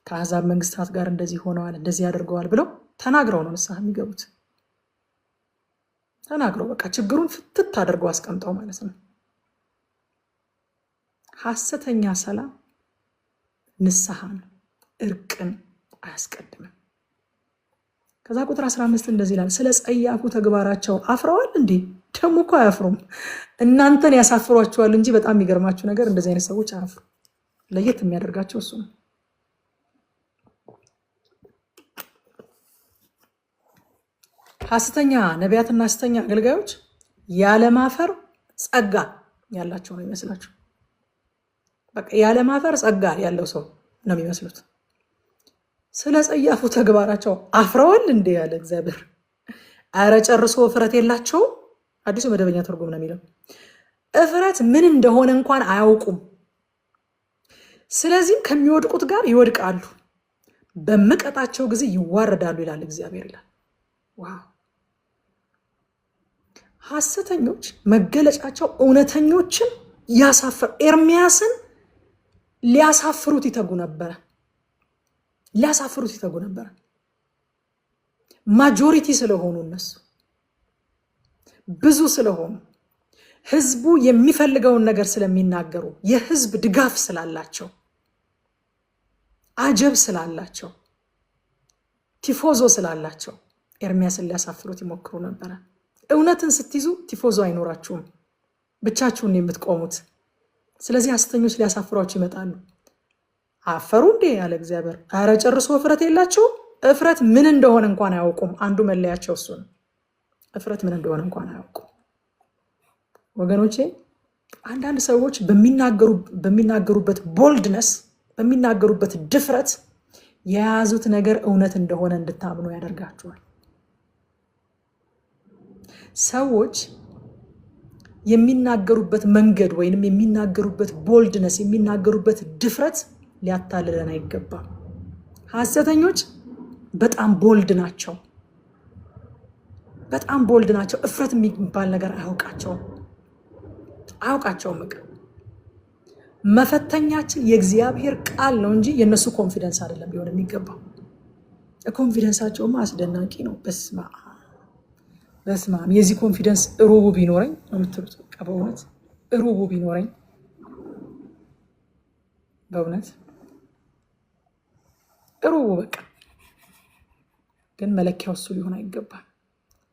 ከአሕዛብ መንግስታት ጋር እንደዚህ ሆነዋል፣ እንደዚህ አድርገዋል ብለው ተናግረው ነው ንስሐ የሚገቡት። ተናግረው በቃ ችግሩን ፍትት አድርገው አስቀምጠው ማለት ነው። ሐሰተኛ ሰላም ንስሐን እርቅን አያስቀድምም። ከዛ ቁጥር 15 እንደዚህ ይላል፣ ስለ ጸያፉ ተግባራቸው አፍረዋል እንዴ? ደግሞ እኮ አያፍሩም። እናንተን ያሳፍሯቸዋል እንጂ። በጣም የሚገርማችሁ ነገር እንደዚህ አይነት ሰዎች አያፍሩ። ለየት የሚያደርጋቸው እሱ ነው። ሐሰተኛ ነቢያትና ሐሰተኛ አገልጋዮች ያለማፈር ጸጋ ያላቸው ነው ይመስላችሁ። በቃ ያለማፈር ጸጋ ያለው ሰው ነው የሚመስሉት። ስለ ጸያፉ ተግባራቸው አፍረዋል እንዴ ያለ እግዚአብሔር። አረ ጨርሶ እፍረት የላቸውም። አዲሱ መደበኛ ትርጉም ነው የሚለው እፍረት ምን እንደሆነ እንኳን አያውቁም። ስለዚህም ከሚወድቁት ጋር ይወድቃሉ፣ በምቀጣቸው ጊዜ ይዋረዳሉ ይላል እግዚአብሔር ይላል። ዋው! ሐሰተኞች መገለጫቸው እውነተኞችን ያሳፍር። ኤርሚያስን ሊያሳፍሩት ይተጉ ነበረ። ማጆሪቲ ስለሆኑ እነሱ ብዙ ስለሆኑ ህዝቡ የሚፈልገውን ነገር ስለሚናገሩ የህዝብ ድጋፍ ስላላቸው አጀብ ስላላቸው ቲፎዞ ስላላቸው ኤርሚያስን ሊያሳፍሩት ይሞክሩ ነበረ። እውነትን ስትይዙ ቲፎዞ አይኖራችሁም፣ ብቻችሁን የምትቆሙት። ስለዚህ ሐሰተኞች ሊያሳፍሯችሁ ይመጣሉ። አፈሩ እንዴ ያለ እግዚአብሔር። አረ ጨርሶ እፍረት የላቸውም። እፍረት ምን እንደሆነ እንኳን አያውቁም። አንዱ መለያቸው እሱ ነው። እፍረት ምን እንደሆነ እንኳን አያውቁም። ወገኖቼ አንዳንድ ሰዎች በሚናገሩበት ቦልድነስ፣ በሚናገሩበት ድፍረት የያዙት ነገር እውነት እንደሆነ እንድታምኑ ያደርጋቸዋል። ሰዎች የሚናገሩበት መንገድ ወይንም የሚናገሩበት ቦልድነስ፣ የሚናገሩበት ድፍረት ሊያታልለን አይገባም። ሐሰተኞች በጣም ቦልድ ናቸው። እፍረት የሚባል ነገር አያውቃቸውም። መፈተኛችን የእግዚአብሔር ቃል ነው እንጂ የእነሱ ኮንፊደንስ አይደለም ሊሆን የሚገባው። ኮንፊደንሳቸውማ አስደናቂ ነው። በስማም የዚህ ኮንፊደንስ ሩቡ ቢኖረኝ ነው የምትሉት። በቃ በእውነት ሩቡ ቢኖረኝ በእውነት ሩቡ በቃ። ግን መለኪያው እሱ ሊሆን አይገባም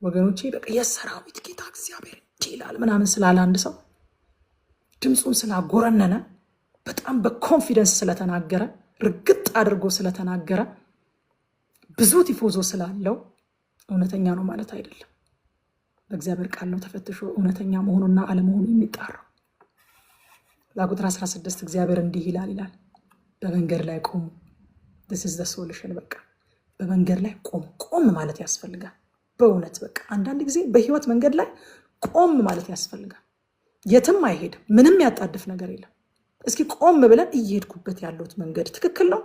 ወገኖቼ። በቃ የሰራዊት ጌታ እግዚአብሔር እንዲህ ይላል ምናምን ስላለ አንድ ሰው ድምፁን ስላጎረነነ በጣም በኮንፊደንስ ስለተናገረ ርግጥ አድርጎ ስለተናገረ ብዙ ቲፎዞ ስላለው እውነተኛ ነው ማለት አይደለም። በእግዚአብሔር ቃል ነው ተፈትሾ እውነተኛ መሆኑና አለመሆኑ የሚጣራው። ቁጥር 16 እግዚአብሔር እንዲህ ይላል በመንገድ ላይ ቆሙ። this is the solution። በቃ በመንገድ ላይ ቆም ማለት ያስፈልጋል። በእውነት በቃ አንዳንድ ጊዜ በህይወት መንገድ ላይ ቆም ማለት ያስፈልጋል። የትም አይሄድም፣ ምንም ያጣድፍ ነገር የለም። እስኪ ቆም ብለን እየሄድኩበት ያለሁት መንገድ ትክክል ነው?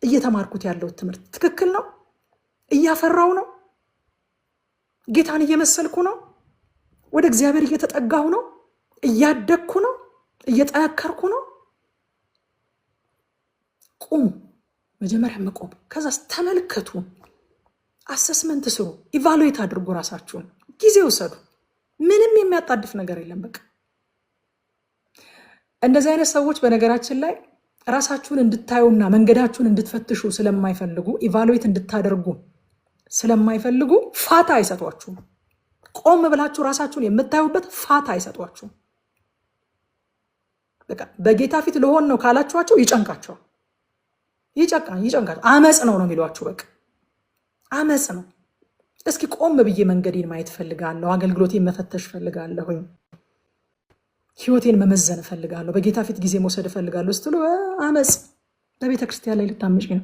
እየተማርኩት ያለሁት ትምህርት ትክክል ነው? እያፈራው ነው? ጌታን እየመሰልኩ ነው? ወደ እግዚአብሔር እየተጠጋሁ ነው? እያደግኩ ነው? እየጠነከርኩ ነው? ቁሙ። መጀመሪያ መቆም፣ ከዛስ ተመልከቱ፣ አሰስመንት ስሩ፣ ኢቫሉዌት አድርጉ፣ ራሳችሁን ጊዜ ውሰዱ። ምንም የሚያጣድፍ ነገር የለም። በቃ እንደዚህ አይነት ሰዎች በነገራችን ላይ ራሳችሁን እንድታዩና መንገዳችሁን እንድትፈትሹ ስለማይፈልጉ፣ ኢቫሉዌት እንድታደርጉ ስለማይፈልጉ ፋታ አይሰጧችሁም። ቆም ብላችሁ ራሳችሁን የምታዩበት ፋታ አይሰጧችሁም። በቃ በጌታ ፊት ለሆን ነው ካላችኋቸው ይጨንቃቸዋል። ይጨንቃቸው። አመፅ ነው የሚሏችሁ። በቃ አመፅ ነው። እስኪ ቆም ብዬ መንገዴን ማየት ፈልጋለሁ፣ አገልግሎቴን መፈተሽ ፈልጋለሁኝ፣ ህይወቴን መመዘን ፈልጋለሁ፣ በጌታ ፊት ጊዜ መውሰድ ፈልጋለሁ ስትሉ አመፅ በቤተ ክርስቲያን ላይ ልታምጪ ነው።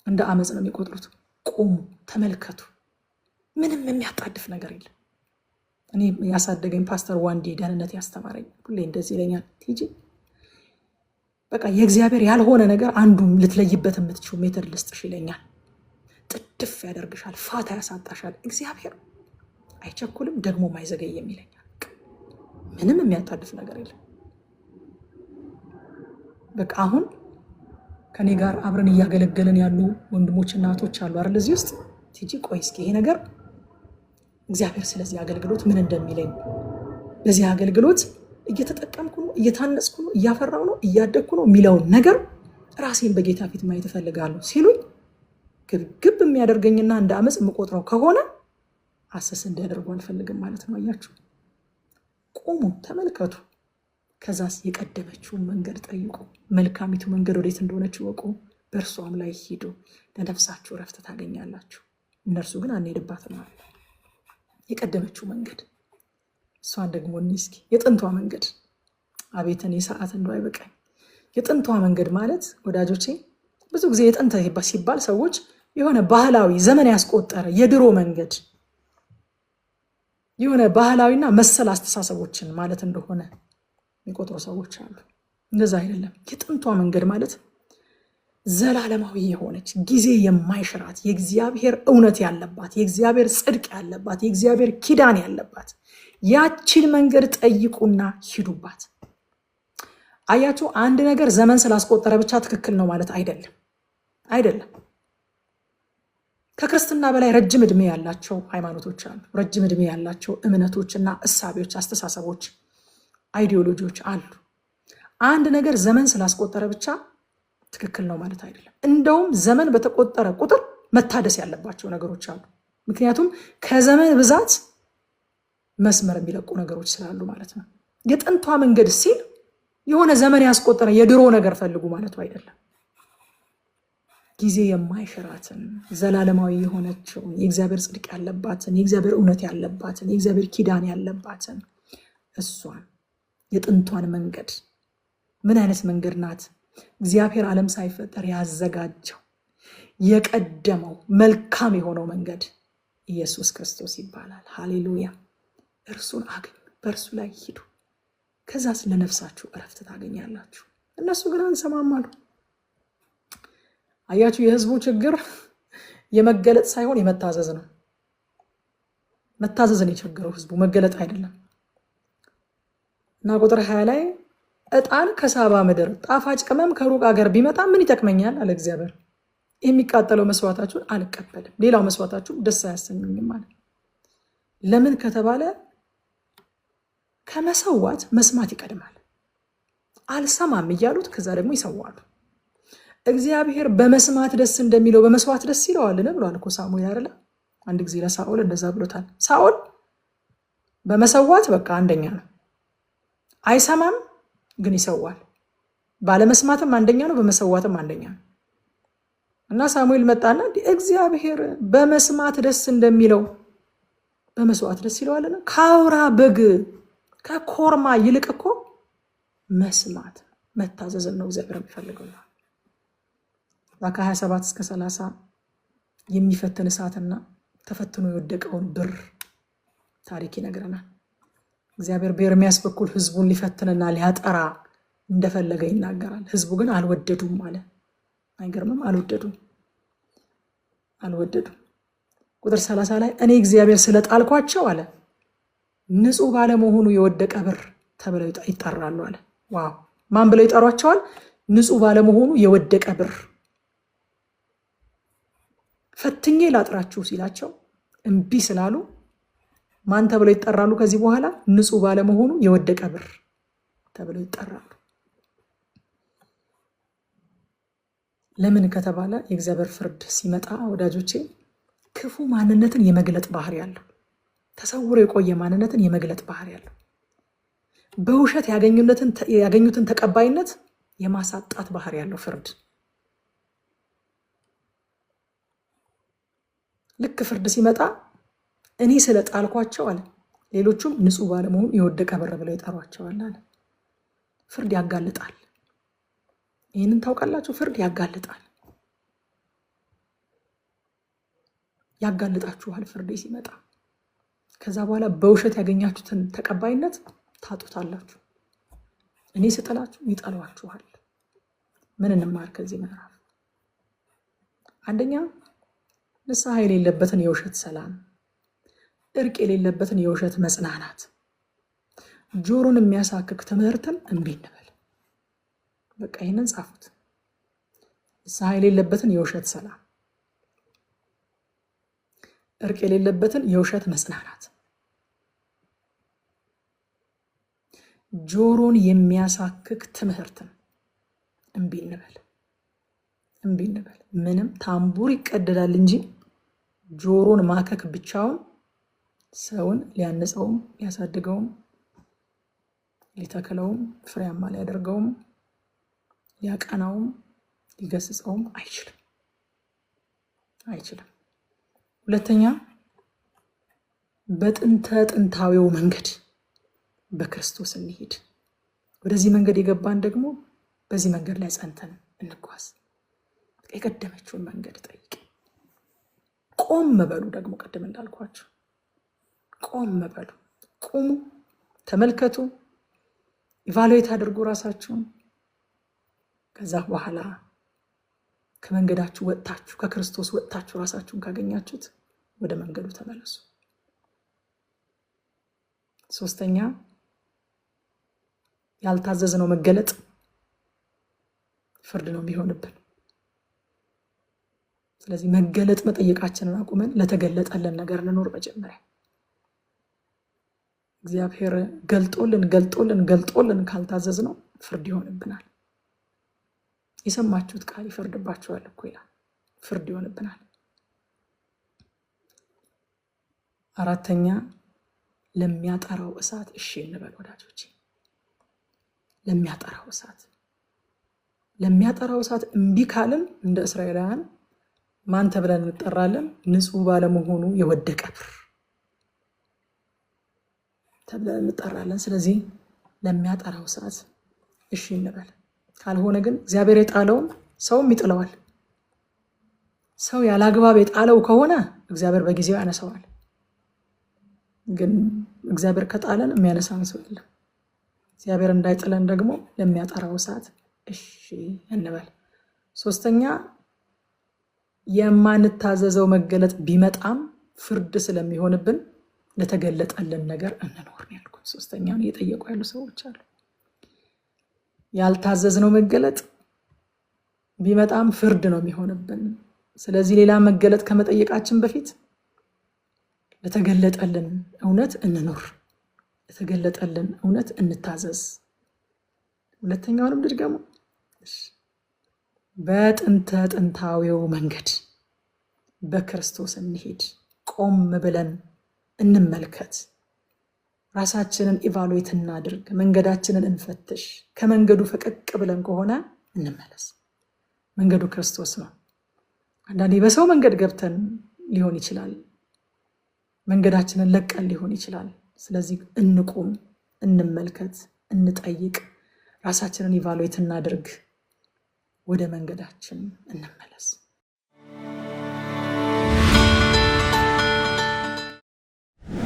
እንደ አመፅ ነው የሚቆጥሩት። ቁሙ፣ ተመልከቱ። ምንም የሚያጣድፍ ነገር የለም። እኔ ያሳደገኝ ፓስተር ዋንዴ ደህንነት ያስተማረኝ ሁሌ እንደዚህ ይለኛል፣ ቲጂ በቃ የእግዚአብሔር ያልሆነ ነገር አንዱም ልትለይበት የምትችው ሜተድ ልስጥሽ ይለኛል። ጥድፍ ያደርግሻል፣ ፋታ ያሳጣሻል። እግዚአብሔር አይቸኩልም ደግሞም አይዘገይም ይለኛል። ምንም የሚያጣድፍ ነገር የለም። በቃ አሁን ከኔ ጋር አብረን እያገለገልን ያሉ ወንድሞች እና እህቶች አሉ አይደል? እዚህ ውስጥ ቲጂ ቆይ እስኪ ይሄ ነገር እግዚአብሔር ስለዚህ አገልግሎት ምን እንደሚለኝ፣ በዚህ አገልግሎት እየተጠቀምኩ ነው፣ እየታነጽኩ ነው፣ እያፈራው ነው፣ እያደግኩ ነው የሚለውን ነገር ራሴን በጌታ ፊት ማየት እፈልጋለሁ ሲሉኝ ግብግብ የሚያደርገኝና እንደ አመፅ የምቆጥረው ከሆነ አሰስ እንዲያደርጉ አልፈልግም ማለት ነው። አያችሁ፣ ቁሙ፣ ተመልከቱ። ከዛስ የቀደመችውን መንገድ ጠይቁ። መልካሚቱ መንገድ ወዴት እንደሆነች ወቁ። በእርሷም ላይ ሂዱ፣ ለነፍሳችሁ ረፍት ታገኛላችሁ። እነርሱ ግን አንሄድባትም አለ። የቀደመችው መንገድ እሷን ደግሞ እስኪ የጥንቷ መንገድ። አቤት እኔ ሰዓት እንደው አይበቃኝ። የጥንቷ መንገድ ማለት ወዳጆቼ፣ ብዙ ጊዜ የጥንት ሲባል ሰዎች የሆነ ባህላዊ ዘመን ያስቆጠረ የድሮ መንገድ የሆነ ባህላዊና መሰል አስተሳሰቦችን ማለት እንደሆነ የሚቆጥሩ ሰዎች አሉ። እንደዛ አይደለም። የጥንቷ መንገድ ማለት ዘላለማዊ የሆነች ጊዜ የማይሽራት የእግዚአብሔር እውነት ያለባት፣ የእግዚአብሔር ጽድቅ ያለባት፣ የእግዚአብሔር ኪዳን ያለባት ያችን መንገድ ጠይቁና ሂዱባት። አያችሁ፣ አንድ ነገር ዘመን ስላስቆጠረ ብቻ ትክክል ነው ማለት አይደለም። ከክርስትና በላይ ረጅም ዕድሜ ያላቸው ሃይማኖቶች አሉ። ረጅም ዕድሜ ያላቸው እምነቶችና እሳቤዎች፣ አስተሳሰቦች፣ አይዲዮሎጂዎች አሉ። አንድ ነገር ዘመን ስላስቆጠረ ብቻ ትክክል ነው ማለት አይደለም። እንደውም ዘመን በተቆጠረ ቁጥር መታደስ ያለባቸው ነገሮች አሉ። ምክንያቱም ከዘመን ብዛት መስመር የሚለቁ ነገሮች ስላሉ ማለት ነው። የጥንቷ መንገድ ሲል የሆነ ዘመን ያስቆጠረ የድሮ ነገር ፈልጉ ማለቱ አይደለም። ጊዜ የማይሽራትን ዘላለማዊ የሆነችውን የእግዚአብሔር ጽድቅ ያለባትን፣ የእግዚአብሔር እውነት ያለባትን፣ የእግዚአብሔር ኪዳን ያለባትን እሷን የጥንቷን መንገድ። ምን አይነት መንገድ ናት? እግዚአብሔር ዓለም ሳይፈጠር ያዘጋጀው የቀደመው መልካም የሆነው መንገድ ኢየሱስ ክርስቶስ ይባላል። ሃሌሉያ! እርሱን አግኙ፣ በእርሱ ላይ ሂዱ፣ ከዛስ ለነፍሳችሁ እረፍት ታገኛላችሁ። እነሱ ግን አንሰማም አሉ። አያችሁ፣ የህዝቡ ችግር የመገለጥ ሳይሆን የመታዘዝ ነው። መታዘዝን የቸገረው ህዝቡ፣ መገለጥ አይደለም። እና ቁጥር 20 ላይ ዕጣን ከሳባ ምድር ጣፋጭ ቅመም ከሩቅ ሀገር ቢመጣ ምን ይጠቅመኛል አለ እግዚአብሔር። የሚቃጠለው መስዋዕታችሁን አልቀበልም፣ ሌላው መስዋዕታችሁ ደስ አያሰኘኝም ማለት። ለምን ከተባለ ከመሰዋት መስማት ይቀድማል። አልሰማም እያሉት ከዛ ደግሞ ይሰዋሉ። እግዚአብሔር በመስማት ደስ እንደሚለው በመስዋዕት ደስ ይለዋልን ብሏል እኮ ሳሙኤል አይደለ? አንድ ጊዜ ለሳኦል እንደዛ ብሎታል። ሳኦል በመሰዋት በቃ አንደኛ ነው፣ አይሰማም ግን ይሰዋል። ባለመስማትም አንደኛ ነው፣ በመሰዋትም አንደኛ ነው። እና ሳሙኤል መጣና እግዚአብሔር በመስማት ደስ እንደሚለው በመስዋዕት ደስ ይለዋልና ከአውራ በግ ከኮርማ ይልቅ እኮ መስማት መታዘዝን ነው እግዚአብሔር የሚፈልገው። ከ27 እስከ 30 የሚፈትን እሳትና ተፈትኖ የወደቀውን ብር ታሪክ ይነግረናል። እግዚአብሔር በኤርምያስ በኩል ህዝቡን ሊፈትንና ሊያጠራ እንደፈለገ ይናገራል። ህዝቡ ግን አልወደዱም አለ። አይገርምም? አልወደዱም። ቁጥር 30 ላይ እኔ እግዚአብሔር ስለጣልኳቸው አለ ንጹህ ባለመሆኑ የወደቀ ብር ተብለው ይጠራሉ አለ። ዋው! ማን ብለው ይጠሯቸዋል? ንጹህ ባለመሆኑ የወደቀ ብር ፈትኜ ላጥራችሁ ሲላቸው እምቢ ስላሉ ማን ተብለው ይጠራሉ? ከዚህ በኋላ ንጹህ ባለመሆኑ የወደቀ ብር ተብለው ይጠራሉ። ለምን ከተባለ የእግዚአብሔር ፍርድ ሲመጣ ወዳጆቼ ክፉ ማንነትን የመግለጥ ባህሪ ያለው፣ ተሰውሮ የቆየ ማንነትን የመግለጥ ባህሪ ያለው፣ በውሸት ያገኙትን ተቀባይነት የማሳጣት ባህሪ ያለው ፍርድ። ልክ ፍርድ ሲመጣ እኔ ስለጣልኳቸው አለ ሌሎቹም ንጹህ ባለመሆኑ የወደቀ ብር ብለው ይጠሯቸዋል አለ። ፍርድ ያጋልጣል። ይህንን ታውቃላችሁ። ፍርድ ያጋልጣል። ያጋልጣችኋል ፍርድ ሲመጣ። ከዛ በኋላ በውሸት ያገኛችሁትን ተቀባይነት ታጡታላችሁ። እኔ ስጠላችሁ ይጠሏችኋል። ምን እንማር ከዚህ ምዕራፍ? አንደኛ ንስሐ የሌለበትን የውሸት ሰላም፣ እርቅ የሌለበትን የውሸት መጽናናት፣ ጆሮን የሚያሳክክ ትምህርትን እምቢ እንበል። በቃ ይህንን ጻፉት። ንስሐ የሌለበትን የውሸት ሰላም፣ እርቅ የሌለበትን የውሸት መጽናናት፣ ጆሮን የሚያሳክክ ትምህርትን እምቢ እንበል። እምቢ እንበል። ምንም ታምቡር ይቀደዳል እንጂ ጆሮን ማከክ ብቻውን ሰውን ሊያንጸውም ሊያሳድገውም ሊተክለውም ፍሬያማ ሊያደርገውም ሊያቀናውም ሊገስጸውም አይችልም። ሁለተኛ ጥንታዊው መንገድ በክርስቶስ እንሂድ። ወደዚህ መንገድ የገባን ደግሞ በዚህ መንገድ ላይ ጸንተን እንጓዝ። የቀደመችውን መንገድ ጠይቅ። ቆም በሉ። ደግሞ ቀደም እንዳልኳችሁ ቆም በሉ፣ ቁሙ፣ ተመልከቱ፣ ኢቫሉዌት አድርጉ ራሳችሁን። ከዛ በኋላ ከመንገዳችሁ ወጥታችሁ ከክርስቶስ ወጥታችሁ ራሳችሁን ካገኛችሁት ወደ መንገዱ ተመለሱ። ሶስተኛ ያልታዘዝነው መገለጥ ፍርድ ነው የሚሆንብን። ስለዚህ መገለጥ መጠየቃችንን አቁመን ለተገለጠልን ነገር እንኖር። መጀመሪያ እግዚአብሔር ገልጦልን ካልታዘዝነው ፍርድ ይሆንብናል። የሰማችሁት ቃል ይፈርድባችኋል እኮ ይላል። ፍርድ ይሆንብናል። አራተኛ ለሚያጠራው እሳት እሺ እንበል ወዳጆች። ለሚያጠራው እሳት እምቢ ካልን እንደ እስራኤላውያን ማን ተብለን እንጠራለን? ንጹህ ባለመሆኑ የወደቀ ብር ተብለን እንጠራለን። ስለዚህ ለሚያጠራው እሳት እሺ እንበል። ካልሆነ ግን እግዚአብሔር የጣለውን ሰውም ይጥለዋል። ሰው ያላግባብ የጣለው ከሆነ እግዚአብሔር በጊዜው ያነሳዋል። ግን እግዚአብሔር ከጣለን የሚያነሳን ሰው የለም። እግዚአብሔር እንዳይጥለን ደግሞ ለሚያጠራው እሳት እሺ እንበል። ሶስተኛ የማንታዘዘው መገለጥ ቢመጣም ፍርድ ስለሚሆንብን ለተገለጠልን ነገር እንኖር ነው ያልኩት። ሶስተኛውን እየጠየቁ ያሉ ሰዎች አሉ። ያልታዘዝነው መገለጥ ቢመጣም ፍርድ ነው የሚሆንብን። ስለዚህ ሌላ መገለጥ ከመጠየቃችን በፊት ለተገለጠልን እውነት እንኖር፣ ለተገለጠልን እውነት እንታዘዝ። ሁለተኛውንም ድገሙ። ጥንታዊው መንገድ በክርስቶስ እንሂድ። ቆም ብለን እንመልከት። ራሳችንን ኢቫሉዌት እናድርግ። መንገዳችንን እንፈትሽ። ከመንገዱ ፈቀቅ ብለን ከሆነ እንመለስ። መንገዱ ክርስቶስ ነው። አንዳንዴ በሰው መንገድ ገብተን ሊሆን ይችላል። መንገዳችንን ለቀን ሊሆን ይችላል። ስለዚህ እንቁም፣ እንመልከት፣ እንጠይቅ፣ ራሳችንን ኢቫሉዌት እናድርግ፣ ወደ መንገዳችን እንመለስ።